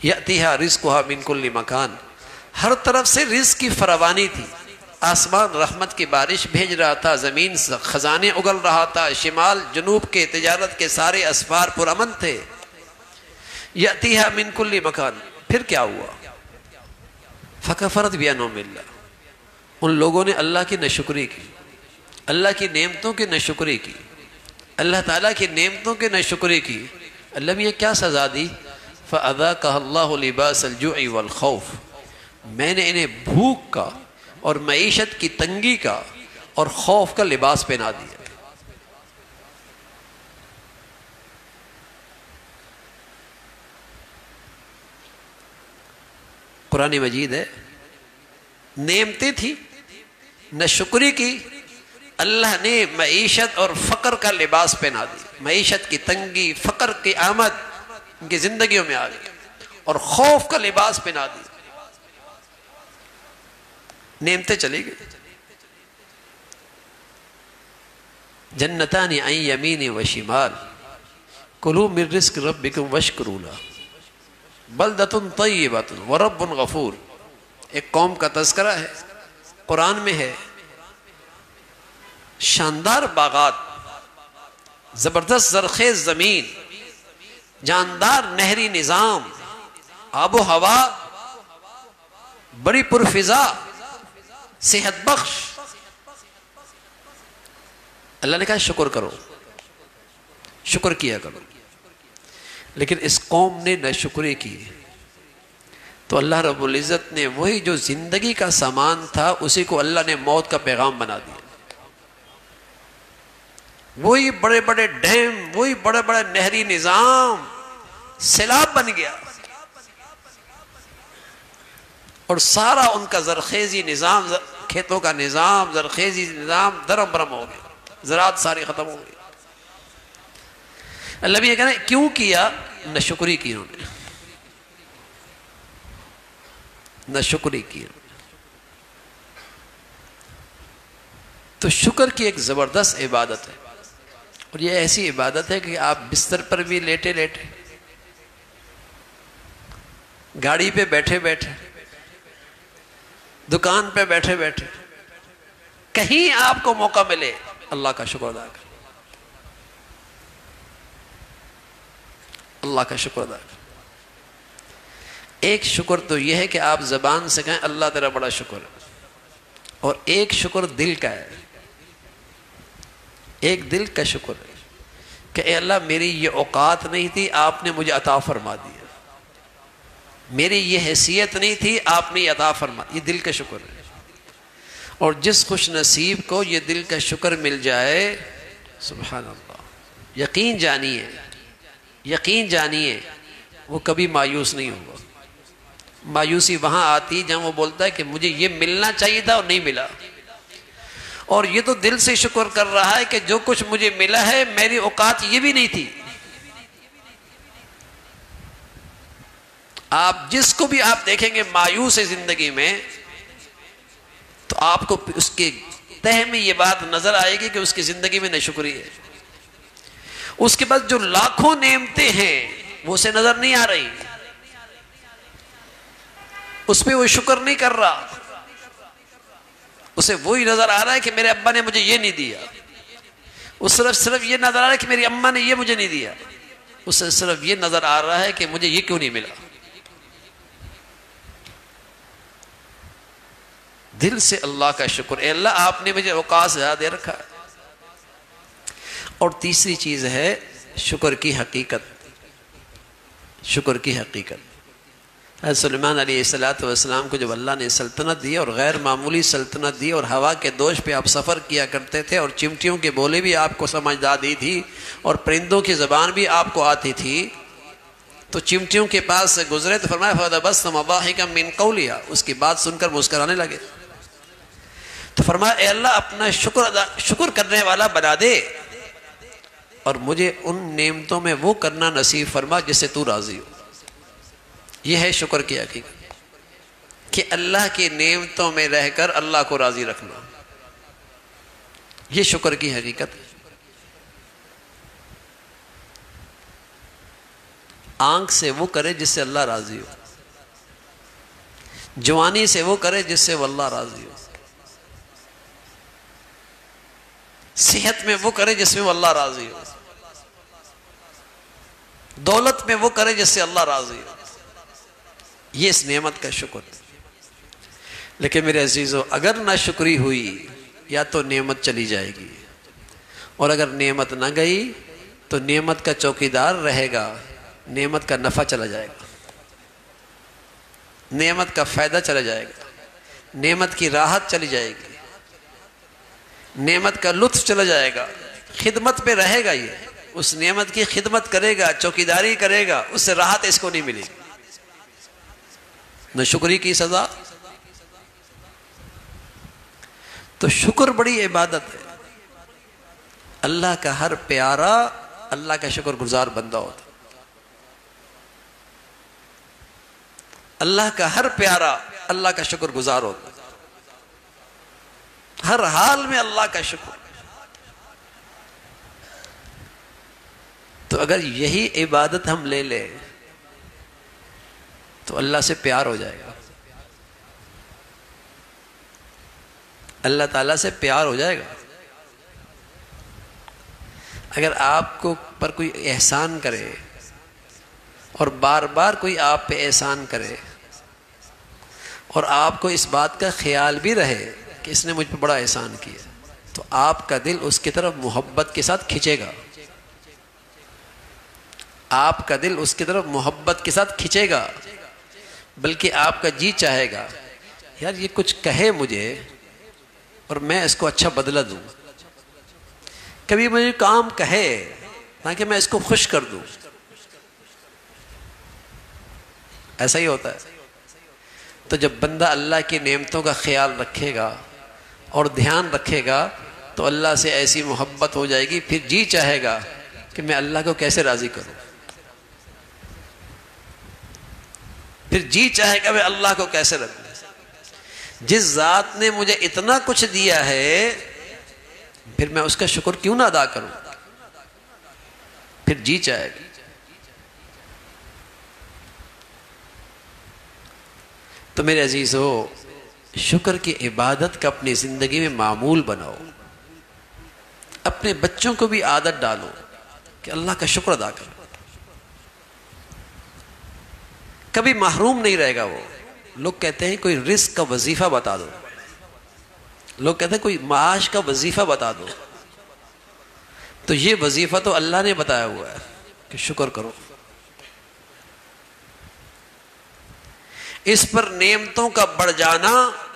یأتیہا رزقہا من کل مکان، ہر طرف سے رزق کی فراوانی تھی. آسمان رحمت کی بارش بھیج رہا تھا، زمین خزانے اگل رہا تھا، شمال جنوب کے تجارت کے سارے اسفار پرامن تھے. یأتیہا من کل مکان. پھر کیا ہوا؟ فکفرت بانعم اللہ. ان لوگوں نے اللہ کی ناشکری کی، اللہ کی نعمتوں کی ناشکری کی، اللہ تعالیٰ کی نعمتوں کی ناشکری کی. اللہ نے کیا سزا دی؟ فَأَذَاقَهَا اللَّهُ لِبَاسَ الْجُوعِ وَالْخَوْفِ. میں نے انہیں بھوک کا اور معیشت کی تنگی کا اور خوف کا لباس پہنا دیا. قرآن مجید ہے، نعمتیں تھی، ناشکری کی، اللہ نے معیشت اور فقر کا لباس پہنا دی. معیشت کی تنگی، فقر کی آمد ان کی زندگیوں میں آ گئی اور خوف کا لباس پہنا دی. نعمتیں چلی گئی. جنتان عن یمین و شمال کلوا من رزق ربکم واشکروا لہ بلدۃ طیبۃ ورب غفور. ایک قوم کا تذکرہ ہے، قرآن میں ہے. شاندار باغات، زبردست زرخیز زمین، جاندار نہری نظام، آب و ہوا بڑی پرفضا، صحت بخش. اللہ نے کہا شکر کرو، شکر کیا کرو. لیکن اس قوم نے ناشکری کی تو اللہ رب العزت نے وہی جو زندگی کا سامان تھا اسی کو اللہ نے موت کا پیغام بنا دیا. وہی بڑے بڑے ڈیم، وہی بڑے بڑے نہری نظام سیلاب بن گیا اور سارا ان کا زرخیزی نظام، کھیتوں کا نظام، زرخیزی نظام درم برم ہو گیا، زراعت ساری ختم ہو گئی. اللہ بھی یہ کہنا کیوں کیا؟ ناشکری کی انہوں نے، ناشکری کی. تو شکر کی ایک زبردست عبادت ہے، اور یہ ایسی عبادت ہے کہ آپ بستر پر بھی لیٹے لیٹے، گاڑی پہ بیٹھے بیٹھے، دکان پہ بیٹھے بیٹھے، کہیں آپ کو موقع ملے اللہ کا شکر ادا کریں، اللہ کا شکر ادا کریں. ایک شکر تو یہ ہے کہ آپ زبان سے کہیں اللہ تیرا بڑا شکر ہے، اور ایک شکر دل کا ہے. ایک دل کا شکر ہے کہ اے اللہ میری یہ اوقات نہیں تھی، آپ نے مجھے عطا فرما دیا، میری یہ حیثیت نہیں تھی، آپ نے یہ عطا فرما، یہ دل کا شکر ہے۔ اور جس خوش نصیب کو یہ دل کا شکر مل جائے، سبحان اللہ، یقین جانیے وہ کبھی مایوس نہیں ہوگا۔ مایوسی وہاں آتی جہاں وہ بولتا ہے کہ مجھے یہ ملنا چاہیے تھا اور نہیں ملا، اور یہ تو دل سے شکر کر رہا ہے کہ جو کچھ مجھے ملا ہے میری اوقات یہ بھی نہیں تھی۔ آپ جس کو بھی آپ دیکھیں گے مایوس ہے زندگی میں، تو آپ کو اس کے تہ میں یہ بات نظر آئے گی کہ اس کی زندگی میں ناشکری ہے۔ اس کے بعد جو لاکھوں نعمتیں ہیں وہ اسے نظر نہیں آ رہی، اس پہ وہ شکر نہیں کر رہا، اسے وہی نظر آ رہا ہے کہ میرے ابا نے مجھے یہ نہیں دیا، اس صرف یہ نظر آ رہا ہے کہ میری اماں نے یہ مجھے نہیں دیا، اسے صرف یہ نظر آ رہا ہے کہ مجھے یہ کیوں نہیں ملا۔ دل سے اللہ کا شکر، اے اللہ آپ نے مجھے اوقات زیادہ دے رکھا ہے۔ اور تیسری چیز ہے شکر کی حقیقت، شکر کی حقیقت۔ حضرت سلیمان علیہ السلام کو جب اللہ نے سلطنت دی اور غیر معمولی سلطنت دی، اور ہوا کے دوش پہ آپ سفر کیا کرتے تھے، اور چمٹیوں کے بولے بھی آپ کو سمجھ آتی تھی، اور پرندوں کی زبان بھی آپ کو آتی تھی، تو چمٹیوں کے پاس سے گزرے تو فرمایا فَتَبَسَّمَ ضَاحِكًا مِّن قَوْلِهَا، اس کی بات سن کر مسکرانے لگے۔ تو فرمایا اے اللہ اپنا شکر کرنے والا بنا دے، اور مجھے ان نعمتوں میں وہ کرنا نصیب فرما جس سے تو راضی ہو۔ یہ ہے شکر کی حقیقت، کہ اللہ کی نعمتوں میں رہ کر اللہ کو راضی رکھنا، یہ شکر کی حقیقت ہے۔ آنکھ سے وہ کرے جس سے اللہ راضی ہو، جوانی سے وہ کرے جس سے وہ اللہ راضی ہو، صحت میں وہ کرے جس میں وہ اللہ راضی ہو، دولت میں وہ کرے جس سے اللہ راضی ہو، یہ اس نعمت کا شکر ہے۔ لیکن میرے عزیزو، اگر نہ شکری ہوئی یا تو نعمت چلی جائے گی، اور اگر نعمت نہ گئی تو نعمت کا چوکیدار رہے گا، نعمت کا نفع چلا جائے گا، نعمت کا فائدہ چلا جائے گا، نعمت کی راحت چلی جائے گی، نعمت کا لطف چلا جائے گا، خدمت پہ رہے گا، یہ اس نعمت کی خدمت کرے گا، چوکیداری کرے گا، اس سے راحت اس کو نہیں ملے گی۔ نہ شکری کی سزا۔ تو شکر بڑی عبادت ہے۔ اللہ کا ہر پیارا اللہ کا شکر گزار بندہ ہوتا، اللہ کا ہر پیارا اللہ کا شکر گزار ہوتا، ہر حال میں اللہ کا شکر۔ تو اگر یہی عبادت ہم لے لیں تو اللہ سے پیار ہو جائے گا، اللہ تعالیٰ سے پیار ہو جائے گا۔ اگر آپ کو پر کوئی احسان کرے اور بار بار کوئی آپ پہ احسان کرے، اور آپ کو اس بات کا خیال بھی رہے کہ اس نے مجھ پہ بڑا احسان کیا، تو آپ کا دل اس کی طرف محبت کے ساتھ کھنچے گا، آپ کا دل اس کی طرف محبت کے ساتھ کھنچے گا، بلکہ آپ کا جی چاہے گا یار یہ کچھ کہے مجھے اور میں اس کو اچھا بدلہ دوں، کبھی مجھے کام کہے تاکہ میں اس کو خوش کر دوں۔ ایسا ہی ہوتا ہے۔ تو جب بندہ اللہ کی نعمتوں کا خیال رکھے گا اور دھیان رکھے گا تو اللہ سے ایسی محبت ہو جائے گی، پھر جی چاہے گا کہ میں اللہ کو کیسے راضی کروں، پھر جی چاہے گا میں اللہ کو کیسے رکھوں۔ جس ذات نے مجھے اتنا کچھ دیا ہے پھر میں اس کا شکر کیوں نہ ادا کروں، پھر جی چاہے گا۔ تو میرے عزیزو، شکر کی عبادت کا اپنی زندگی میں معمول بناؤ، اپنے بچوں کو بھی عادت ڈالو کہ اللہ کا شکر ادا کرو، کبھی محروم نہیں رہے گا وہ۔ لوگ کہتے ہیں کوئی رزق کا وظیفہ بتا دو، لوگ کہتے ہیں کوئی معاش کا وظیفہ بتا دو، تو یہ وظیفہ تو اللہ نے بتایا ہوا ہے کہ شکر کرو. اس پر نعمتوں کا بڑھ جانا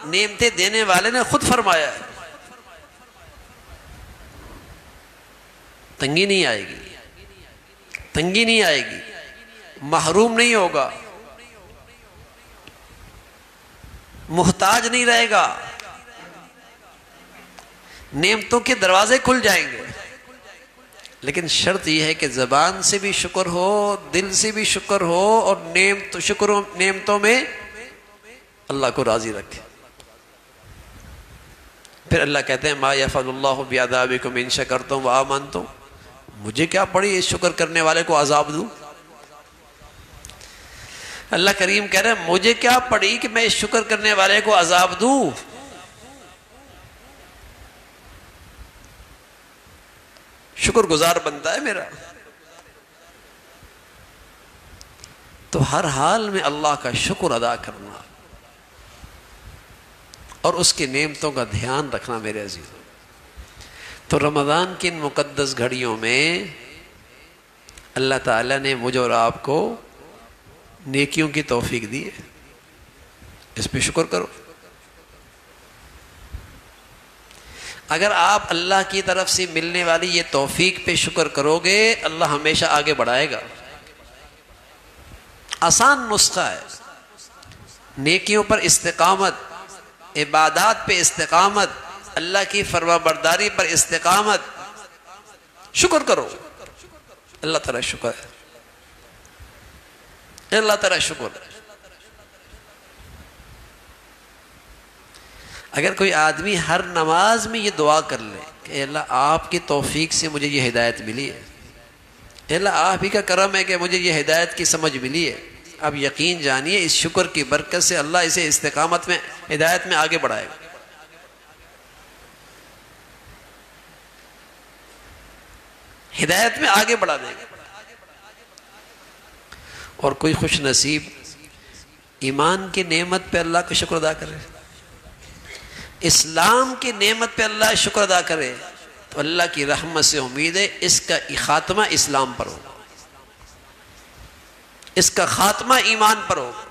نعمتیں دینے والے نے خود فرمایا ہے. تنگی نہیں آئے گی، تنگی نہیں آئے گی، محروم نہیں ہوگا، محتاج نہیں رہے گا، نعمتوں کے دروازے کھل جائیں گے. لیکن شرط یہ ہے کہ زبان سے بھی شکر ہو، دل سے بھی شکر ہو، اور نعمتوں میں اللہ کو راضی رکھے. پھر اللہ کہتے ہیں ما یفعل اللہ بعذابکم ان شکرتم وآمنتم. مجھے کیا پڑی اس شکر کرنے والے کو عذاب دوں؟ اللہ کریم کہہ رہے ہیں مجھے کیا پڑی کہ میں اس شکر کرنے والے کو عذاب دوں؟ شکر گزار بنتا ہے میرا. تو ہر حال میں اللہ کا شکر ادا کرنا اور اس کی نعمتوں کا دھیان رکھنا میرے عزیزوں. تو رمضان کی ان مقدس گھڑیوں میں اللہ تعالیٰ نے مجھے اور آپ کو نیکیوں کی توفیق دی ہے. اس پہ شکر کرو. اگر آپ اللہ کی طرف سے ملنے والی یہ توفیق پہ شکر کرو گے اللہ ہمیشہ آگے بڑھائے گا. آسان نسخہ ہے. نیکیوں پر استقامت، عبادات پہ استقامت، اللہ کی فرما برداری پر استقامت. شکر کرو. اللہ تعالیٰ شکر ہے، اللہ تعالیٰ شکر ہے. اگر کوئی آدمی ہر نماز میں یہ دعا کر لے کہ اے اللہ آپ کی توفیق سے مجھے یہ ہدایت ملی ہے، اے اللہ آپ ہی کا کرم ہے کہ مجھے یہ ہدایت کی سمجھ ملی ہے، اب یقین جانیے اس شکر کی برکت سے اللہ اسے استقامت میں، ہدایت میں آگے بڑھائے گا. ہدایت میں آگے بڑھا دے گا. اور کوئی خوش نصیب ایمان کی نعمت پہ اللہ کا شکر ادا کرے، اسلام کی نعمت پہ اللہ شکر ادا کرے، تو اللہ کی رحمت سے امید ہے اس کا خاتمہ اسلام پر ہوگا، اس کا خاتمہ ایمان پر ہوگا.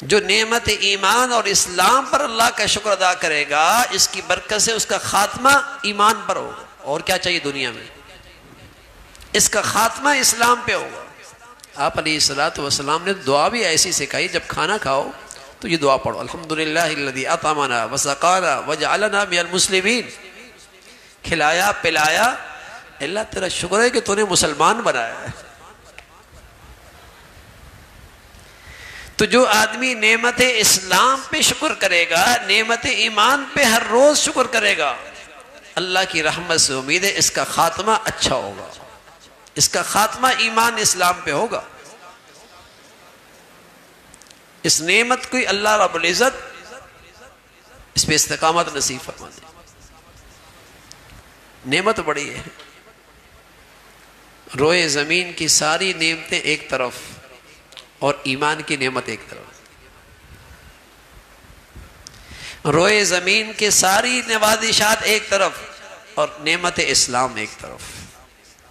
جو نعمت ایمان اور اسلام پر اللہ کا شکر ادا کرے گا اس کی برکت سے اس کا خاتمہ ایمان پر ہوگا. اور کیا چاہیے دنیا میں؟ اس کا خاتمہ اسلام پہ ہوگا. آپ علیہ الصلوۃ والسلام نے دعا بھی ایسی سکھائی، جب کھانا کھاؤ تو یہ دعا پڑھو، الحمدللہ الذی اطعمنا وسقانا وجعلنا من المسلمین. کھلایا پلایا، اللہ تیرا شکر ہے کہ تو نے مسلمان بنایا ہے. تو جو آدمی نعمت اسلام پہ شکر کرے گا، نعمت ایمان پہ ہر روز شکر کرے گا، اللہ کی رحمت سے امید ہے اس کا خاتمہ اچھا ہوگا، اس کا خاتمہ ایمان اسلام پہ ہوگا. اس نعمت کو اللہ رب العزت اس پہ استقامت نصیب فرما دے. نعمت بڑی ہے. روئے زمین کی ساری نعمتیں ایک طرف اور ایمان کی نعمت ایک طرف. روئے زمین کے ساری نوازشات ایک طرف اور نعمت اسلام ایک طرف.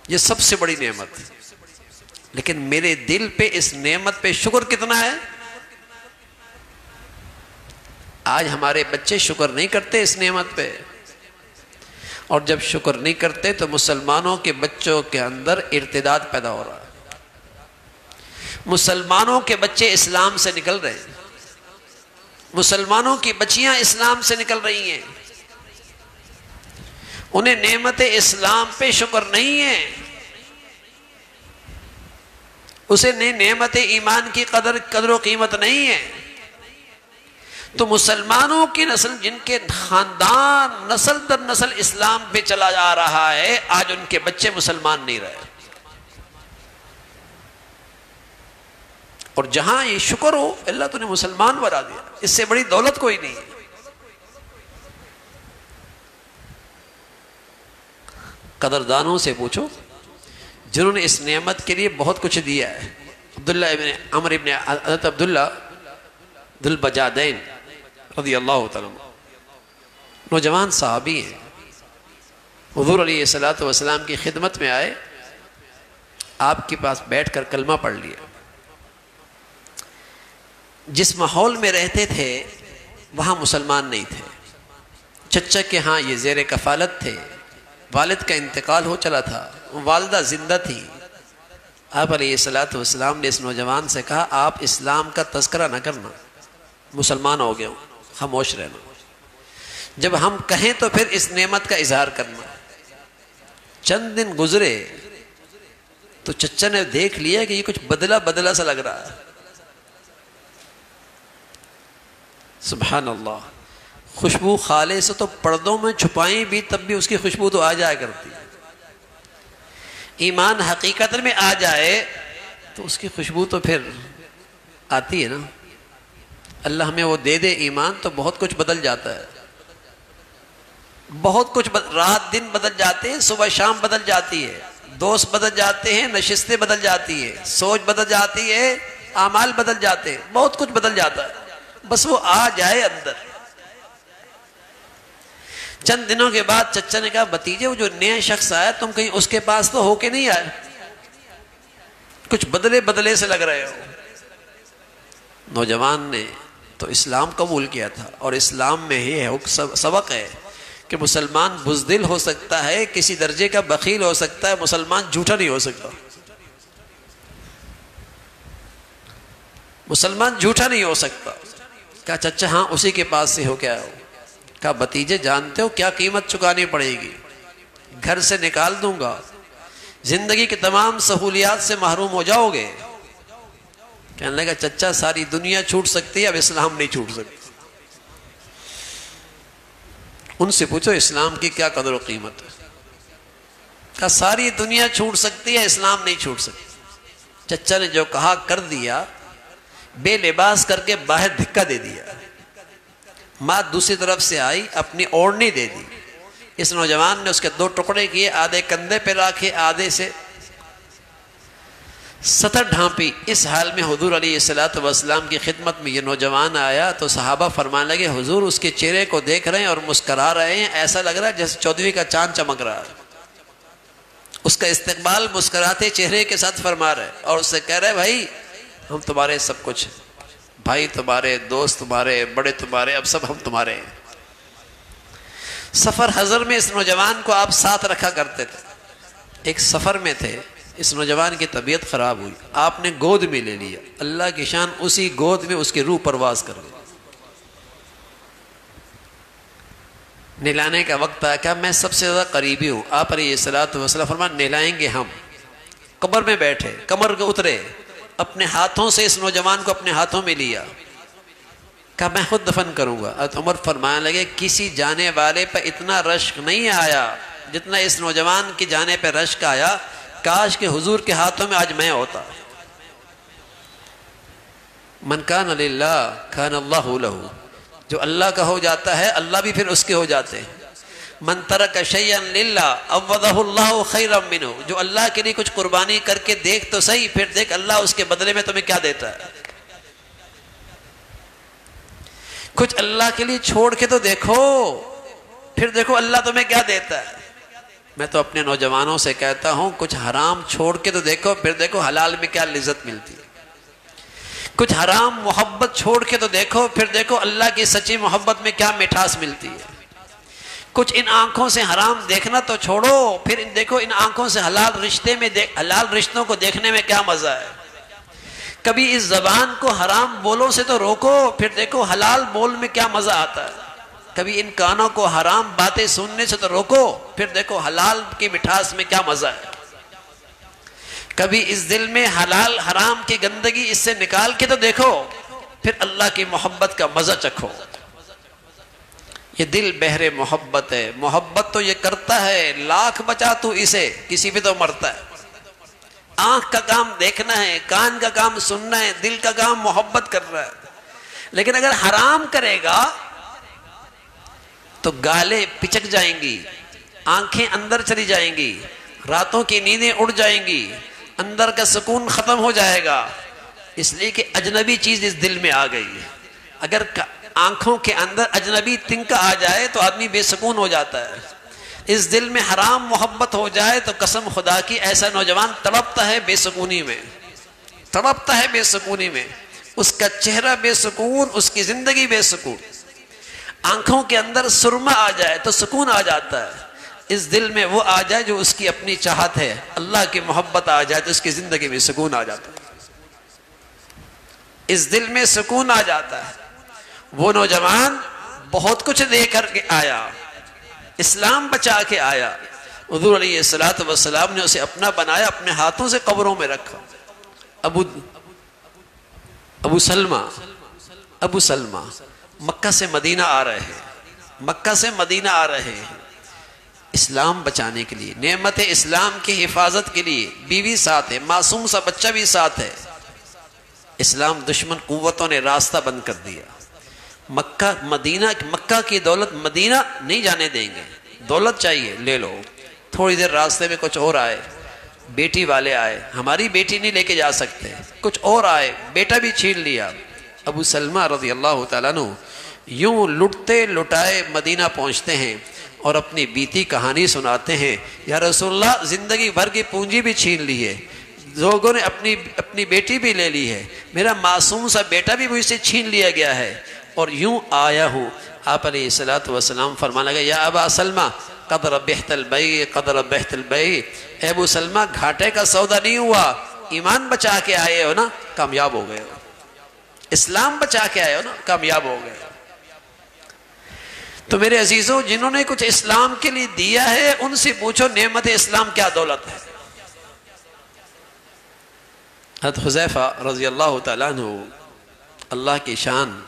یہ سب سے بڑی نعمت ہے. لیکن میرے دل پہ اس نعمت پہ شکر کتنا ہے؟ آج ہمارے بچے شکر نہیں کرتے اس نعمت پہ، اور جب شکر نہیں کرتے تو مسلمانوں کے بچوں کے اندر ارتداد پیدا ہو رہا ہے. مسلمانوں کے بچے اسلام سے نکل رہے ہیں، مسلمانوں کی بچیاں اسلام سے نکل رہی ہیں. انہیں نعمت اسلام پہ شکر نہیں ہے، اسے نعمت ایمان کی قدر و قیمت نہیں ہے. تو مسلمانوں کی نسل، جن کے خاندان نسل در نسل اسلام پہ چلا جا رہا ہے، آج ان کے بچے مسلمان نہیں رہے. اور جہاں یہ شکر ہو اللہ تو نے مسلمان بنا دیا، اس سے بڑی دولت کوئی نہیں ہے. قدردانوں سے پوچھو جنہوں نے اس نعمت کے لیے بہت کچھ دیا ہے. عبداللہ ابن عمر ابن حضرت عبداللہ ذو البجادین رضی اللہ تعالیٰ عنہ، نوجوان صحابی ہیں، حضور علیہ الصلوۃ والسلام کی خدمت میں آئے، آپ کے پاس بیٹھ کر کلمہ پڑھ لیا۔ جس ماحول میں رہتے تھے وہاں مسلمان نہیں تھے، چچا کے ہاں یہ زیر کفالت تھے، والد کا انتقال ہو چلا تھا، والدہ زندہ تھی۔ آپ علیہ الصلوۃ والسلام نے اس نوجوان سے کہا آپ اسلام کا تذکرہ نہ کرنا، مسلمان ہو گئے ہوں، خاموش رہنا، جب ہم کہیں تو پھر اس نعمت کا اظہار کرنا۔ چند دن گزرے تو چچا نے دیکھ لیا کہ یہ کچھ بدلا بدلا سا لگ رہا ہے۔ سبحان اللہ، خوشبو خالے سے تو پردوں میں چھپائیں بھی تب بھی اس کی خوشبو تو آ جایا کرتی ہے۔ ایمان حقیقت میں آ جائے تو اس کی خوشبو تو پھر آتی ہے نا۔ اللہ ہمیں وہ دے دے ایمان تو بہت کچھ بدل جاتا ہے، بہت کچھ رات دن بدل جاتے ہیں، صبح شام بدل جاتی ہے، دوست بدل جاتے ہیں، نشستیں بدل جاتی ہے، سوچ بدل جاتی ہے، اعمال بدل جاتے ہیں، بہت کچھ بدل جاتا ہے، بس وہ آ جائے اندر۔ چند دنوں کے بعد چچا نے کہا بھتیجے وہ جو نیا شخص آیا تم کہیں اس کے پاس تو ہو کے نہیں آئے، کچھ بدلے بدلے سے لگ رہے ہو۔ نوجوان نے تو اسلام قبول کیا تھا، اور اسلام میں ہی سبق ہے کہ مسلمان بزدل ہو سکتا ہے، کسی درجے کا بخیل ہو سکتا ہے، مسلمان جھوٹا نہیں ہو سکتا، مسلمان جھوٹا نہیں ہو سکتا۔ کہا چچا ہاں اسی کے پاس سے ہو کے آیا ہو۔ کہا بھتیجے جانتے ہو کیا قیمت چکانی پڑے گی، گھر سے نکال دوں گا، زندگی کے تمام سہولیات سے محروم ہو جاؤ گے۔ کہنے لگا چچا ساری دنیا چھوٹ سکتی ہے، اب اسلام نہیں چھوٹ سکتا۔ ان سے پوچھو اسلام کی کیا قدر و قیمت ہے۔ کہا ساری دنیا چھوٹ سکتی ہے، اسلام نہیں چھوٹ سکتی۔ چچا نے جو کہا کر دیا، بے لباس کر کے باہر دھکا دے دیا۔ ماں دوسری طرف سے آئی، اپنی اوڑھنی دے دی، اس نوجوان نے اس کے دو ٹکڑے کیے، آدھے کندھے پہ رکھے، آدھے سے سطر ڈھانپی۔ اس حال میں حضور علیہ الصلوۃ والسلام کی خدمت میں یہ نوجوان آیا تو صحابہ فرمانے لگے حضور اس کے چہرے کو دیکھ رہے ہیں اور مسکرا رہے ہیں، ایسا لگ رہا ہے جیسے 14ویں کا چاند چمک رہا ہے۔ اس کا استقبال مسکراتے چہرے کے ساتھ فرما رہے اور اس سے کہہ رہے بھائی ہم تمہارے سب کچھ ہیں، بھائی تمہارے، دوست تمہارے، بڑے تمہارے، اب سب ہم تمہارے ہیں۔ سفر حضر میں اس نوجوان کو آپ ساتھ رکھا کرتے تھے۔ ایک سفر میں تھے، اس نوجوان کی طبیعت خراب ہوئی، آپ نے گود میں لے لیا، اللہ کی شان اسی گود میں اس کی روح پرواز کر گئی۔ نہلانے کا وقت آیا، کہا میں سب سے زیادہ قریبی ہوں، آپ علیہ الصلوۃ والسلام فرمایا نہلائیں گے ہم۔ قبر میں بیٹھے، کمر کے اترے، اپنے ہاتھوں سے اس نوجوان کو اپنے ہاتھوں میں لیا، کہا میں خود دفن کروں گا۔ حضرت عمر فرمانے لگے کسی جانے والے پہ اتنا رشک نہیں آیا جتنا اس نوجوان کی جانے پہ رشک آیا، کاش کہ حضور کے ہاتھوں میں آج میں ہوتا۔ من کان للہ کان اللہ لہ، جو اللہ کا ہو جاتا ہے اللہ بھی پھر اس کے ہو جاتے ہیں۔ من ترک شیئا للہ عوضہ اللہ خیرا منہ، جو اللہ کے لیے کچھ قربانی کر کے دیکھ تو صحیح، پھر دیکھ اللہ اس کے بدلے میں تمہیں کیا دیتا ہے۔ کچھ اللہ کے لیے چھوڑ کے تو دیکھو، پھر دیکھو اللہ تمہیں کیا دیتا ہے۔ میں تو اپنے نوجوانوں سے کہتا ہوں کچھ حرام چھوڑ کے تو دیکھو، پھر دیکھو حلال میں کیا لذت ملتی ہے۔ کچھ حرام محبت چھوڑ کے تو دیکھو، پھر دیکھو اللہ کی سچی محبت میں کیا مٹھاس ملتی ہے۔ کچھ ان آنکھوں سے حرام دیکھنا تو چھوڑو، پھر دیکھو ان آنکھوں سے حلال رشتے میں حلال رشتوں کو دیکھنے میں کیا مزہ ہے۔ کبھی اس زبان کو حرام بولوں سے تو روکو، پھر دیکھو حلال بول میں کیا مزہ آتا ہے۔ کبھی ان کانوں کو حرام باتیں سننے سے تو روکو، پھر دیکھو حلال کی مٹھاس میں کیا مزہ ہے۔ کبھی اس دل میں حلال حرام کی گندگی اس سے نکال کے تو دیکھو، پھر اللہ کی محبت کا مزہ چکھو۔ یہ دل بہر محبت ہے، محبت تو یہ کرتا ہے لاکھ بچا تو اسے، کسی پہ تو مرتا ہے۔ آنکھ کا کام دیکھنا ہے، کان کا کام سننا ہے، دل کا کام محبت کر رہا ہے۔ لیکن اگر حرام کرے گا تو گالیں پچک جائیں گی، آنکھیں اندر چلی جائیں گی، راتوں کی نیندیں اڑ جائیں گی، اندر کا سکون ختم ہو جائے گا، اس لیے کہ اجنبی چیز اس دل میں آ گئی ہے۔ اگر آنکھوں کے اندر اجنبی تنکا آ جائے تو آدمی بے سکون ہو جاتا ہے۔ اس دل میں حرام محبت ہو جائے تو قسم خدا کی ایسا نوجوان تڑپتا ہے بے سکونی میں، تڑپتا ہے بے سکونی میں، اس کا چہرہ بے سکون، اس کی زندگی بے سکون۔ آنکھوں کے اندر سرما آ جائے تو سکون آ جاتا ہے، اس دل میں وہ آ جائے جو اس کی اپنی چاہت ہے، اللہ کی محبت آ جائے تو اس کی زندگی میں سکون آ جاتا ہے، اس دل میں سکون آ جاتا ہے۔ وہ نوجوان بہت کچھ دے کر کے آیا، اسلام بچا کے آیا، حضور علیہ الصلوۃ والسلام نے اسے اپنا بنایا، اپنے ہاتھوں سے قبروں میں رکھا۔ ابو سلمہ مکہ سے مدینہ آ رہے ہیں، مکہ سے مدینہ آ رہے ہیں اسلام بچانے کے لیے، نعمت اسلام کی حفاظت کے لیے، بیوی ساتھ ہے، معصوم سا بچہ بھی ساتھ ہے۔ اسلام دشمن قوتوں نے راستہ بند کر دیا، مکہ کی دولت مدینہ نہیں جانے دیں گے، دولت چاہیے لے لو۔ تھوڑی دیر راستے میں کچھ اور آئے، بیٹی والے آئے، ہماری بیٹی نہیں لے کے جا سکتے، کچھ اور آئے، بیٹا بھی چھین لیا۔ ابو سلمہ رضی اللہ تعالیٰ عنہ یوں لٹتے لٹائے مدینہ پہنچتے ہیں اور اپنی بیتی کہانی سناتے ہیں، یا رسول اللہ زندگی بھر کی پونجی بھی چھین لی ہے، لوگوں نے اپنی بیٹی بھی لے لی ہے، میرا معصوم سا بیٹا بھی مجھ سے چھین لیا گیا ہے، اور یوں آیا ہوں۔ آپ علیہ الصلوۃ والسلام فرمانے لگے، یا ابا سلمہ قد ربحت البیع، قد ربحت البیع، اے ابو سلمہ گھاٹے کا سودا نہیں ہوا، ایمان بچا کے آئے ہو نا، کامیاب ہو گئے ہو، اسلام بچا کے آئے ہو نا، کامیاب ہو گئے ہو۔ تو میرے عزیزوں، جنہوں نے کچھ اسلام کے لیے دیا ہے ان سے پوچھو نعمت اسلام کیا دولت ہے۔ حضرت حذیفہ رضی اللہ تعالیٰ عنہ، اللہ کی شان،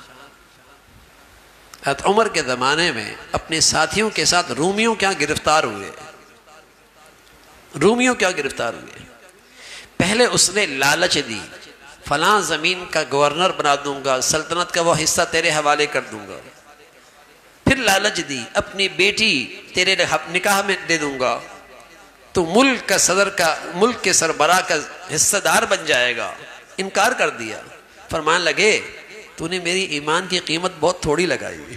حضرت عمر کے زمانے میں اپنے ساتھیوں کے ساتھ رومیوں کیا گرفتار ہوئے، رومیوں کیا گرفتار ہوئے۔ پہلے اس نے لالچ دی، فلاں زمین کا گورنر بنا دوں گا، سلطنت کا وہ حصہ تیرے حوالے کر دوں گا۔ پھر لالچ دی، اپنی بیٹی تیرے نکاح میں دے دوں گا، تو ملک کے سربراہ کا حصہ دار بن جائے گا۔ انکار کر دیا، فرمان لگے تو نے میری ایمان کی قیمت بہت تھوڑی لگائی۔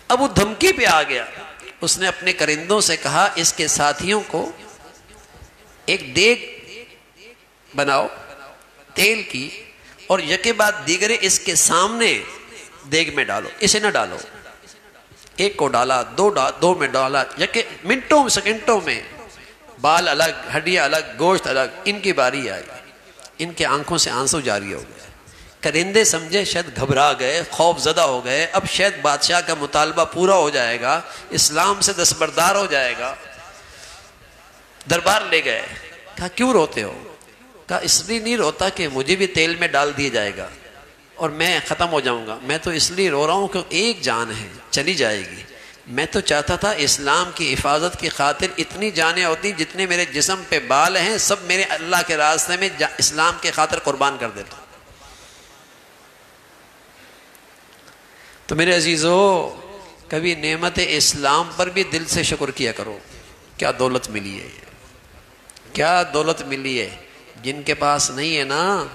اب وہ دھمکی پہ آ گیا، اس نے اپنے کرندوں سے کہا اس کے ساتھیوں کو ایک دیگ بناؤ تیل کی، اور یکے بعد دیگرے اس کے سامنے دیگ میں ڈالو، اسے نہ ڈالو۔ ایک کو ڈالا، دو میں ڈالا، یکے منٹوں سیکنڈوں میں بال الگ، ہڈیاں الگ، گوشت الگ۔ ان کی باری آئی، ان کے آنکھوں سے آنسو جاری ہو گئے۔ کرندے سمجھے شاید گھبرا گئے، خوف زدہ ہو گئے، اب شاید بادشاہ کا مطالبہ پورا ہو جائے گا، اسلام سے دستبردار ہو جائے گا۔ دربار لے گئے، کہا کیوں روتے ہو؟ کہا اس لیے نہیں روتا کہ مجھے بھی تیل میں ڈال دیا جائے گا اور میں ختم ہو جاؤں گا، میں تو اس لیے رو رہا ہوں کہ ایک جان ہے چلی جائے گی، میں تو چاہتا تھا اسلام کی حفاظت کی خاطر اتنی جانیں ہوتی، جتنے میرے جسم پہ بال ہیں سب میرے اللہ کے راستے میں اسلام کے خاطر قربان کر دیتا۔ تو میرے عزیزو، کبھی نعمت اسلام پر بھی دل سے شکر کیا کرو۔ کیا دولت ملی ہے، کیا دولت ملی ہے۔ جن کے پاس نہیں ہے نا،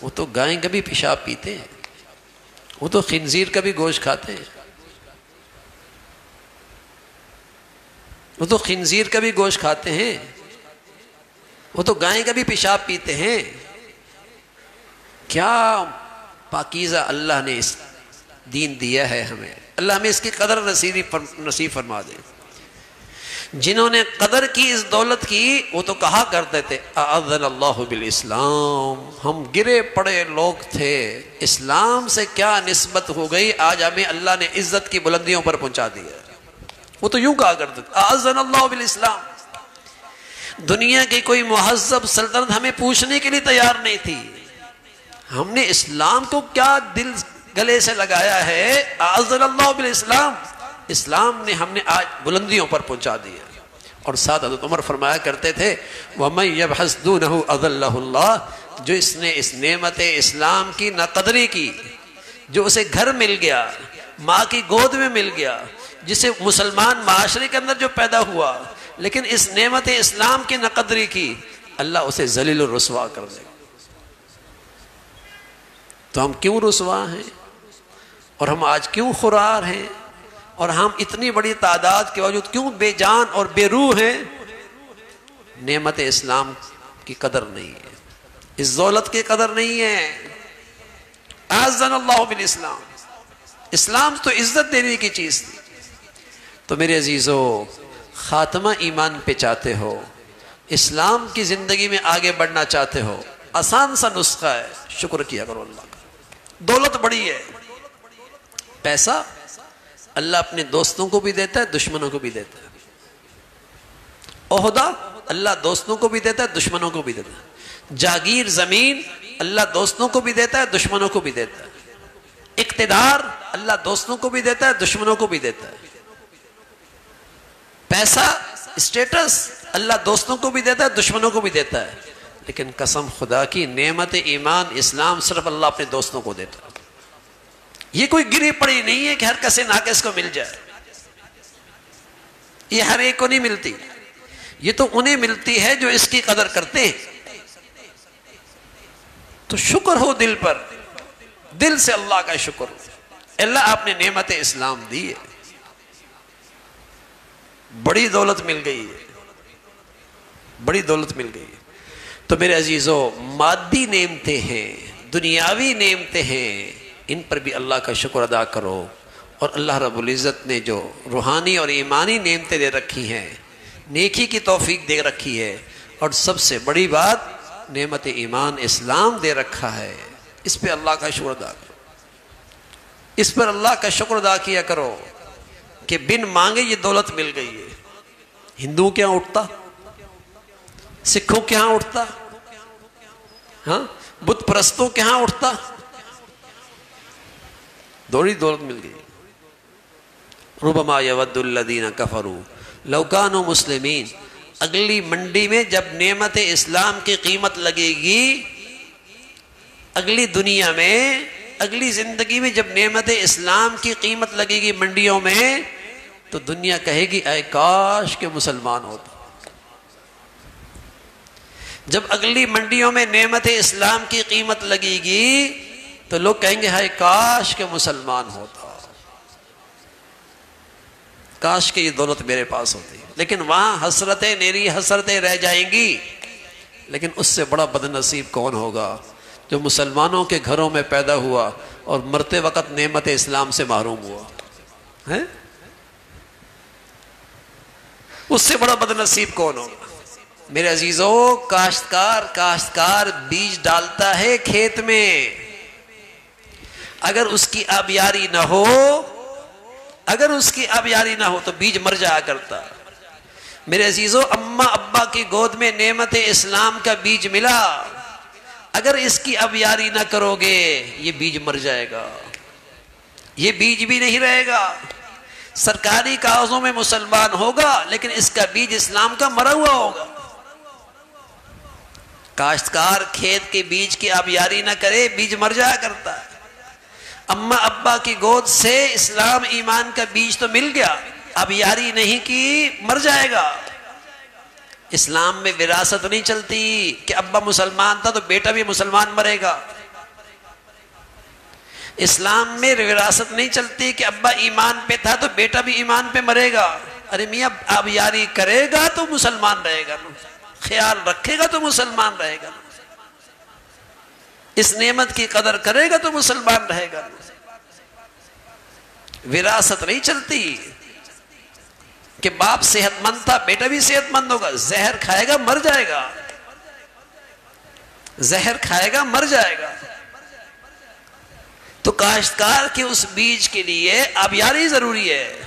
وہ تو گائیں کا بھی پیشاب پیتے ہیں، وہ تو خنزیر کا بھی گوشت کھاتے ہیں، وہ تو خنزیر کا بھی گوشت کھاتے ہیں، وہ تو گائیں کا بھی پیشاب پیتے ہیں۔ کیا پاکیزہ اللہ نے اس دین دیا ہے ہمیں، اللہ ہمیں اس کی قدر نصیب فرما دے۔ جنہوں نے قدر کی اس دولت کی، وہ تو کہا کرتے تھے اعاذنا اللہ بالاسلام، ہم گرے پڑے لوگ تھے، اسلام سے کیا نسبت ہو گئی، آج ہمیں اللہ نے عزت کی بلندیوں پر پہنچا دیا۔ وہ تو یوں کہا کرتے تھے اعاذنا اللہ بالاسلام۔ دنیا کی کوئی مہذب سلطنت ہمیں پوچھنے کے لیے تیار نہیں تھی، ہم نے اسلام کو کیا دل گلے سے لگایا ہے، اعاذنا اللہ بالاسلام، اسلام نے ہم نے آج بلندیوں پر پہنچا دیا۔ اور ساتھ حضرت عمر فرمایا کرتے تھے وَمَن يَبْحَثْ دُونَهُ أَضَلَّهُ اللَّهُ، جو اس نے اس نعمت اسلام کی ناقدری کی، جو اسے گھر مل گیا، ماں کی گود میں مل گیا، جسے مسلمان معاشرے کے اندر جو پیدا ہوا، لیکن اس نعمت اسلام کی ناقدری کی، اللہ اسے ذلیل و رسوا کر دے گا۔ تو ہم کیوں رسوا ہیں، اور ہم آج کیوں خرار ہیں، اور ہم اتنی بڑی تعداد کے باوجود کیوں بے جان اور بے روح ہیں؟ نعمت اسلام کی قدر نہیں ہے، اس دولت کی قدر نہیں ہے۔ اعزنا اللہ بالاسلام، اسلام تو عزت دینے کی چیز تھی۔ تو میرے عزیزو، خاتمہ ایمان پہ چاہتے ہو، اسلام کی زندگی میں آگے بڑھنا چاہتے ہو، آسان سا نسخہ ہے، شکر کیا کرو اللہ کا۔ دولت بڑی ہے، پیسہ اللہ اپنے دوستوں کو بھی دیتا ہے، دشمنوں کو بھی دیتا ہے۔ عہدہ اللہ دوستوں کو بھی دیتا ہے، دشمنوں کو بھی دیتا ہے۔ جاگیر زمین اللہ دوستوں کو بھی دیتا ہے، دشمنوں کو بھی دیتا ہے۔ اقتدار اللہ دوستوں کو بھی دیتا ہے، دشمنوں کو بھی دیتا ہے۔ پیسہ، اسٹیٹس اللہ دوستوں کو بھی دیتا ہے، دشمنوں کو بھی دیتا ہے۔ لیکن قسم خدا کی، نعمت ایمان اسلام صرف اللہ اپنے دوستوں کو دیتا ہے۔ یہ کوئی گری پڑی نہیں ہے کہ ہر کسی ناقص کو مل جائے، یہ ہر ایک کو نہیں ملتی، یہ تو انہیں ملتی ہے جو اس کی قدر کرتے ہیں۔ تو شکر ہو دل پر، دل سے اللہ کا شکر ہو، اللہ آپ نے نعمت اسلام دی ہے، بڑی دولت مل گئی ہے، بڑی دولت مل گئی ہے۔ تو میرے عزیزو، مادی نعمتیں ہیں، دنیاوی نعمتیں ہیں، ان پر بھی اللہ کا شکر ادا کرو۔ اور اللہ رب العزت نے جو روحانی اور ایمانی نعمتیں دے رکھی ہیں، نیکی کی توفیق دے رکھی ہے، اور سب سے بڑی بات نعمت ایمان اسلام دے رکھا ہے، اس پہ اللہ کا شکر ادا کرو، اس پر اللہ کا شکر ادا کیا کرو کہ بن مانگے یہ دولت مل گئی ہے۔ ہندو کیا اٹھتا، سکھوں کے ہاں اٹھتا، ہاں بت پرستوں کے ہاں اٹھتا، دوڑی دولت مل گئی۔ ربما یود الذین کفروا لو کانوا مسلمین، اگلی منڈی میں جب نعمت اسلام کی قیمت لگے گی، اگلی دنیا میں، اگلی زندگی میں جب نعمت اسلام کی قیمت لگے گی منڈیوں میں، تو دنیا کہے گی اے کاش کہ مسلمان ہوتا۔ جب اگلی منڈیوں میں نعمت اسلام کی قیمت لگے گی تو لوگ کہیں گے ہائے کاش کہ مسلمان ہوتا، کاش کہ یہ دولت میرے پاس ہوتی۔ لیکن وہاں حسرتیں، نیری حسرتیں رہ جائیں گی۔ لیکن اس سے بڑا بد نصیب کون ہوگا جو مسلمانوں کے گھروں میں پیدا ہوا اور مرتے وقت نعمت اسلام سے محروم ہوا ہے؟ اس سے بڑا بد نصیب کون ہوگا؟ میرے عزیزو، کاشتکار بیج ڈالتا ہے کھیت میں، اگر اس کی آبیاری نہ ہو، اگر اس کی آبیاری نہ ہو تو بیج مر جایا کرتا۔ میرے عزیزو، اماں ابا کی گود میں نعمت اسلام کا بیج ملا، اگر اس کی آبیاری نہ کرو گے یہ بیج مر جائے گا، یہ بیج بھی نہیں رہے گا۔ سرکاری کاغذوں میں مسلمان ہوگا لیکن اس کا بیج اسلام کا مرا ہوا ہوگا۔ کاشتکار کھیت کے بیج کی آبیاری نہ کرے، بیج مر جایا کرتا ہے۔ اماں ابا کی گود سے اسلام ایمان کا بیج تو مل گیا، اب یاری نہیں کی مر جائے گا۔ اسلام میں وراثت نہیں چلتی کہ ابا مسلمان تھا تو بیٹا بھی مسلمان مرے گا۔ اسلام میں وراثت نہیں چلتی کہ ابا ایمان پہ تھا تو بیٹا بھی ایمان پہ مرے گا۔ ارے میاں، اب یاری کرے گا تو مسلمان رہے گا، خیال رکھے گا تو مسلمان رہے گا، اس نعمت کی قدر کرے گا تو مسلمان رہے گا۔ وراثت نہیں چلتی کہ باپ صحت مند تھا بیٹا بھی صحت مند ہوگا، زہر کھائے گا مر جائے گا، زہر کھائے گا مر جائے گا۔ تو کاشتکار کے اس بیج کے لیے آبیاری ضروری ہے،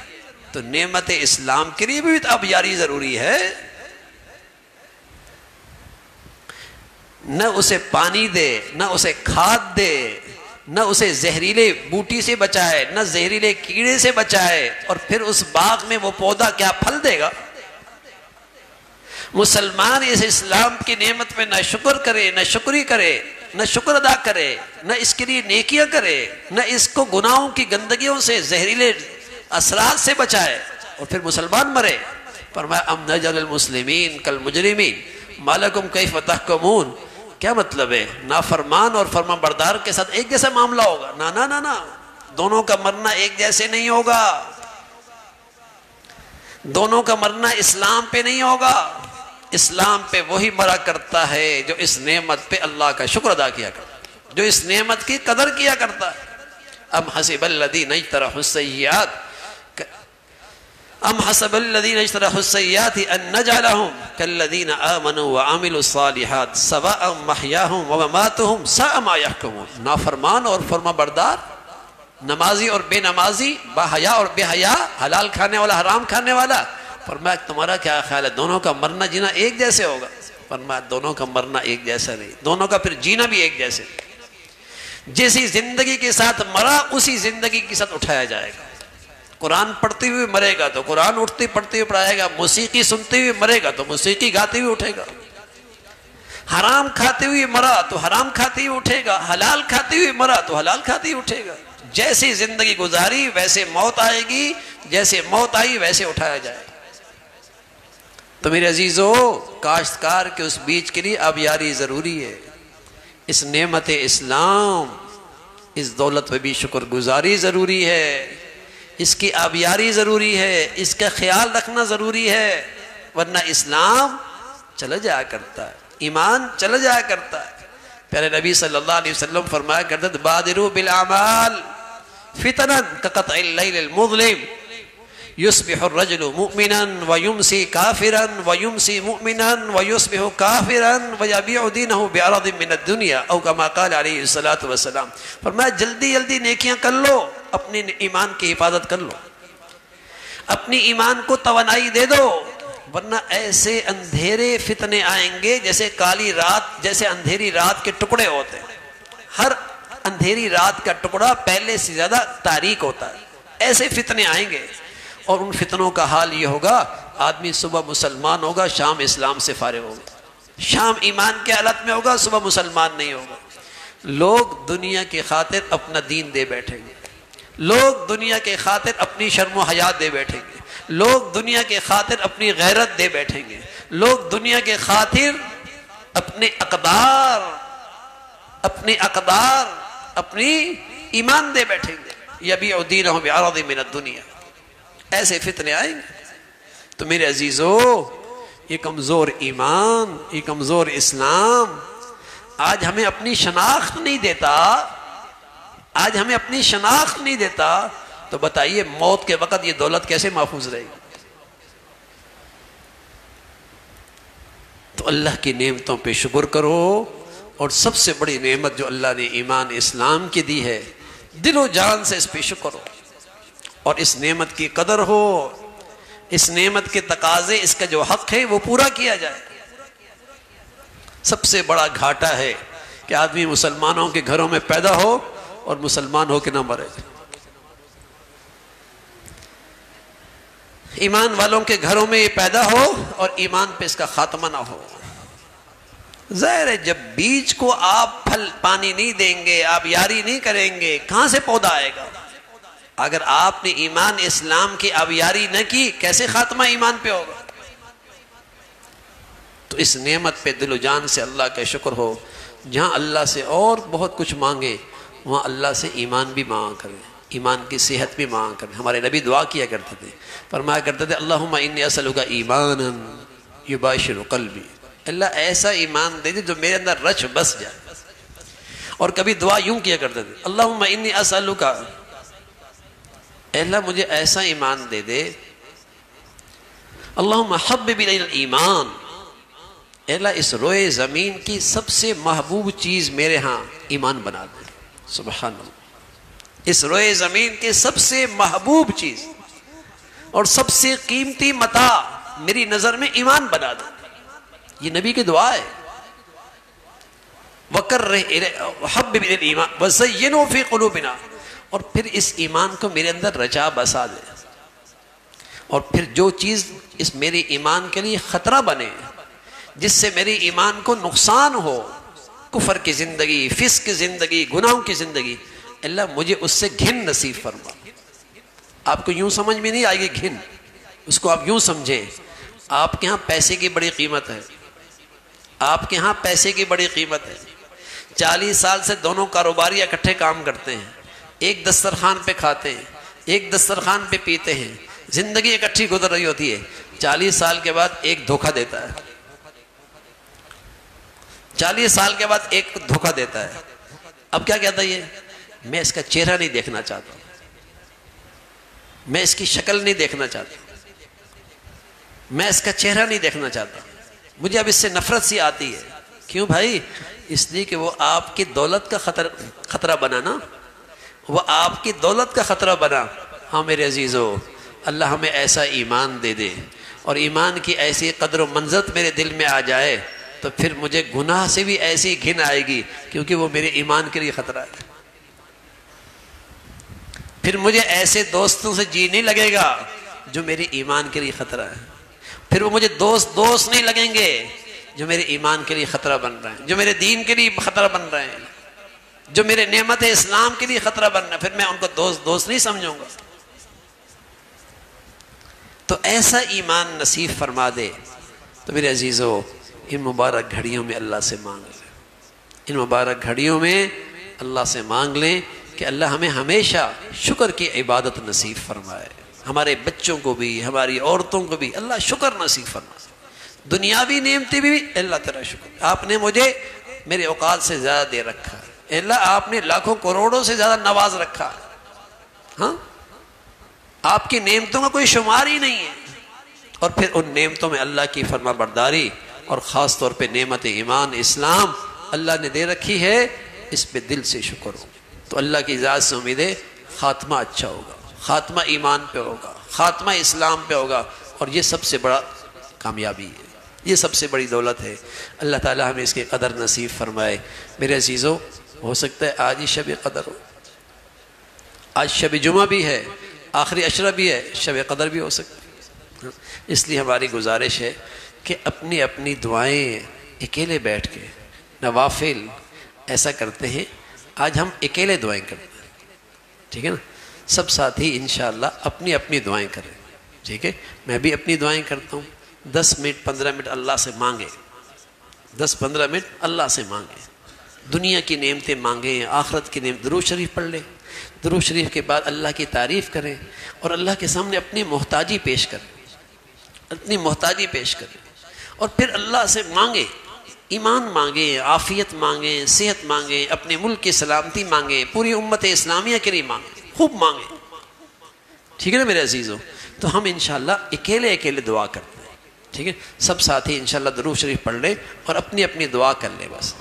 تو نعمت اسلام کے لیے بھی آبیاری ضروری ہے۔ نہ اسے پانی دے، نہ اسے کھاد دے، نہ اسے زہریلے بوٹی سے بچائے، نہ زہریلے کیڑے سے بچائے، اور پھر اس باغ میں وہ پودا کیا پھل دے گا؟ مسلمان اس اسلام کی نعمت میں نہ شکر کرے، نہ شکری کرے، نہ شکر ادا کرے، نہ اس کے لیے نیکیاں کرے، نہ اس کو گناہوں کی گندگیوں سے، زہریلے اثرات سے بچائے، اور پھر مسلمان مرے۔ فرمایا ام نجعل المسلمین کالمجرمین ما لکم کیف تحکمون۔ کیا مطلب ہے؟ نافرمان اور فرما بردار کے ساتھ ایک جیسا معاملہ ہوگا؟ نہ نہ نہ نہ، دونوں کا مرنا ایک جیسے نہیں ہوگا۔ دونوں کا مرنا اسلام پہ نہیں ہوگا، اسلام پہ وہی مرا کرتا ہے جو اس نعمت پہ اللہ کا شکر ادا کیا کرتا ہے، جو اس نعمت کی قدر کیا کرتا ہے۔ ام حسب الذین اجترحوا السیئات ام حسب الذین اجترحوا السیئات ان نجعلهم كالذین آمنوا وعملوا الصالحات سواء محیاهم ومماتهم ساء ما يحکمون۔ نافرمان اور فرما بردار، نمازی اور بے نمازی، با حیا اور بے حیا، حلال کھانے والا حرام کھانے والا، فرمایا تمہارا کیا خیال ہے دونوں کا مرنا جینا ایک جیسے ہوگا؟ فرمایا دونوں کا مرنا ایک جیسا نہیں، دونوں کا پھر جینا بھی ایک جیسے نہیں۔ جیسی زندگی کے ساتھ مرا اسی زندگی کے ساتھ اٹھایا جائے گا۔ قرآن پڑھتے ہوئے مرے گا تو قرآن اٹھتے پڑھتے ہوئے پڑھائے گا، موسیقی سنتے ہوئے مرے گا تو موسیقی گاتے ہوئے اٹھے گا، حرام کھاتے ہوئے مرا تو حرام کھاتے ہوئے اٹھے گا، حلال کھاتے ہوئے مرا تو حلال کھاتے ہوئے اٹھے گا۔ جیسی زندگی گزاری ویسے موت آئے گی، جیسے موت آئی ویسے اٹھایا جائے گا۔ تو میرے عزیزو، کاشتکار کے اس بیج کے لیے آبیاری ضروری ہے، اس نعمت اسلام، اس دولت پہ بھی شکر گزاری ضروری ہے، اس کی آبیاری ضروری ہے، اس کا خیال رکھنا ضروری ہے، ورنہ اسلام چلا جایا کرتا ہے، ایمان چلا جایا کرتا ہے۔ پیارے نبی صلی اللہ علیہ وسلم فرمایا کرتے تھے بادروا بالاعمال فتنا كقطع الليل المظلم يصبح الرجل مؤمنا ويمسي كافرا ويمسي مؤمنا ويصبح كافرا ويبيع دينه بعرض من الدنيا او كما قال عليه الصلاة والسلام۔ فرمایا جلدی جلدی نیکیاں کر لو، اپنے ایمان کی حفاظت کر لو، اپنی ایمان کو توانائی دے دو، ورنہ ایسے اندھیرے فتنے آئیں گے جیسے کالی رات، جیسے اندھیری رات کے ٹکڑے ہوتے ہیں۔ ہر اندھیری رات کا ٹکڑا پہلے سے زیادہ تاریک ہوتا ہے، ایسے فتنے آئیں گے، اور ان فتنوں کا حال یہ ہوگا آدمی صبح مسلمان ہوگا، شام اسلام سے فارغ ہوگا، شام ایمان کے حالت میں ہوگا، صبح مسلمان نہیں ہوگا۔ لوگ دنیا کی خاطر اپنا دین دے بیٹھیں گے، لوگ دنیا کے خاطر اپنی شرم و حیا دے بیٹھیں گے، لوگ دنیا کے خاطر اپنی غیرت دے بیٹھیں گے، لوگ دنیا کے خاطر اپنے اقدار، اپنی ایمان دے بیٹھیں گے۔ یبیع دینہ بعرض من الدنیا، ایسے فتنے آئیں گے۔ تو میرے عزیزو، یہ کمزور ایمان، یہ کمزور اسلام آج ہمیں اپنی شناخت نہیں دیتا، آج ہمیں اپنی شناخت نہیں دیتا، تو بتائیے موت کے وقت یہ دولت کیسے محفوظ رہے گی؟ تو اللہ کی نعمتوں پہ شکر کرو، اور سب سے بڑی نعمت جو اللہ نے ایمان اسلام کی دی ہے، دل و جان سے اس پہ شکر ہو، اور اس نعمت کی قدر ہو، اس نعمت کے تقاضے، اس کا جو حق ہے وہ پورا کیا جائے۔ سب سے بڑا گھاٹا ہے کہ آدمی مسلمانوں کے گھروں میں پیدا ہو اور مسلمان ہو کے نہ مرے، ایمان والوں کے گھروں میں یہ پیدا ہو اور ایمان پہ اس کا خاتمہ نہ ہو۔ ظاہر ہے جب بیج کو آپ پھل پانی نہیں دیں گے، آپ یاری نہیں کریں گے، کہاں سے پودا آئے گا؟ اگر آپ نے ایمان اسلام کی آبیاری نہ کی، کیسے خاتمہ ایمان پہ ہوگا؟ تو اس نعمت پہ دل و جان سے اللہ کا شکر ہو۔ جہاں اللہ سے اور بہت کچھ مانگے، وہاں اللہ سے ایمان بھی مانگا کریں، ایمان کی صحت بھی مانگا کریں۔ ہمارے نبی دعا کیا کرتے تھے، فرمایا کرتے تھے اللہم انی اسألک ایمانا یباشر قلبی، اللہ ایسا ایمان دے دے جو میرے اندر رچ بس جائے۔ اور کبھی دعا یوں کیا کرتے تھے اللہم انی اسألک، اے اللہ مجھے ایسا ایمان دے دے، اللہم حبب الینا الایمان، اے اللہ اس روئے زمین کی سب سے محبوب چیز میرے ہاں ایمان بنا دے۔ سبحان اللہ، اس روئے زمین کے سب سے محبوب چیز اور سب سے قیمتی متاع میری نظر میں ایمان بنا دے، یہ نبی کی دعا ہے۔ حبب الینا الایمان وزینہ فی قلوبنا، اور پھر اس ایمان کو میرے اندر رچا بسا دے، اور پھر جو چیز اس میری ایمان کے لیے خطرہ بنے، جس سے میری ایمان کو نقصان ہو، کفر کی زندگی، فسق کی زندگی، گناہوں کی زندگی، اللہ مجھے اس سے گھن نصیب فرما۔ آپ کو یوں سمجھ میں نہیں آئے گی گھن، اس کو آپ یوں سمجھیں، آپ کے ہاں پیسے کی بڑی قیمت ہے، آپ کے ہاں پیسے کی بڑی قیمت ہے۔ 40 سال سے دونوں کاروباری اکٹھے کام کرتے ہیں، ایک دسترخوان پہ کھاتے ہیں، ایک دسترخوان پہ پیتے ہیں، زندگی اکٹھی گزر رہی ہوتی ہے، 40 سال کے بعد ایک دھوکہ دیتا ہے، 40 سال کے بعد ایک دھوکہ دیتا ہے. اب کیا کہتا ہے یہ؟ میں اس کا چہرہ نہیں دیکھنا چاہتا، میں اس کی شکل نہیں دیکھنا چاہتا، میں اس کا چہرہ نہیں دیکھنا چاہتا، مجھے اب اس سے نفرت سی آتی ہے. کیوں بھائی؟ اس لیے کہ وہ آپ کی دولت کا خطرہ بنا نا، وہ آپ کی دولت کا خطرہ بنا. ہاں میرے عزیزو، اللہ ہمیں ایسا ایمان دے دے اور ایمان کی ایسی قدر و منزلت میرے دل میں آ جائے تو پھر مجھے گناہ سے بھی ایسی گھن آئے گی، کیونکہ وہ میرے ایمان کے لیے خطرہ ہے. پھر مجھے ایسے دوستوں سے جی نہیں لگے گا جو میرے ایمان کے لیے خطرہ ہے. پھر وہ مجھے دوست نہیں لگیں گے جو میرے ایمان کے لیے خطرہ بن رہے ہیں، جو میرے دین کے لیے خطرہ بن رہے ہیں، جو میرے نعمت اسلام کے لیے خطرہ بن رہے ہیں. پھر میں ان کو دوست نہیں سمجھوں گا. تو ایسا ایمان نصیب فرما دے. تو میرے عزیزو، ان مبارک گھڑیوں میں اللہ سے مانگ لیں، ان مبارک گھڑیوں میں اللہ سے مانگ لیں کہ اللہ ہمیں ہمیشہ شکر کی عبادت نصیب فرمائے. ہمارے بچوں کو بھی، ہماری عورتوں کو بھی اللہ شکر نصیب فرمائے. دنیاوی نعمتیں بھی اللہ تیرا شکر، آپ نے مجھے میرے اوقات سے زیادہ دے رکھا ہے، اللہ آپ نے لاکھوں کروڑوں سے زیادہ نواز رکھا ہے. ہاں، آپ کی نعمتوں کا کوئی شمار ہی نہیں ہے. اور پھر ان نعمتوں میں اللہ کی فرما برداری اور خاص طور پہ نعمت ایمان اسلام اللہ نے دے رکھی ہے، اس پہ دل سے شکر ہو. تو اللہ کی ذات سے امید ہے خاتمہ اچھا ہوگا، خاتمہ ایمان پہ ہوگا، خاتمہ اسلام پہ ہوگا. اور یہ سب سے بڑا کامیابی ہے، یہ سب سے بڑی دولت ہے. اللہ تعالی ہمیں اس کی قدر نصیب فرمائے. میرے عزیزو، ہو سکتا ہے آج ہی شب قدر ہو، آج شب جمعہ بھی ہے، آخری عشرہ بھی ہے، شب قدر بھی ہو سکتا ہے. اس لیے ہماری گزارش ہے کہ اپنی اپنی دعائیں اکیلے بیٹھ کے، نوافل ایسا کرتے ہیں، آج ہم اکیلے دعائیں کرتے ہیں، ٹھیک ہے نا؟ سب ساتھی انشاءاللہ اپنی اپنی دعائیں کریں، ٹھیک ہے؟ میں بھی اپنی دعائیں کرتا ہوں. 10 منٹ 15 منٹ اللہ سے مانگیں، 10-15 منٹ اللہ سے مانگیں، دنیا کی نعمتیں مانگیں، آخرت کی نعمت. درود شریف پڑھ لیں، درود شریف کے بعد اللہ کی تعریف کریں اور اللہ کے سامنے اپنی محتاجی پیش کریں، اپنی محتاجی پیش کریں. اور پھر اللہ سے مانگیں، ایمان مانگیں، عافیت مانگیں، صحت مانگیں، اپنے ملک کی سلامتی مانگیں، پوری امت اسلامیہ کے لیے مانگیں، خوب مانگیں. ٹھیک ہے نا میرے عزیزوں؟ تو ہم انشاءاللہ اکیلے دعا کرتے ہیں، ٹھیک ہے؟ سب ساتھی انشاءاللہ درود شریف پڑھ لیں اور اپنی اپنی دعا کر لیں بس.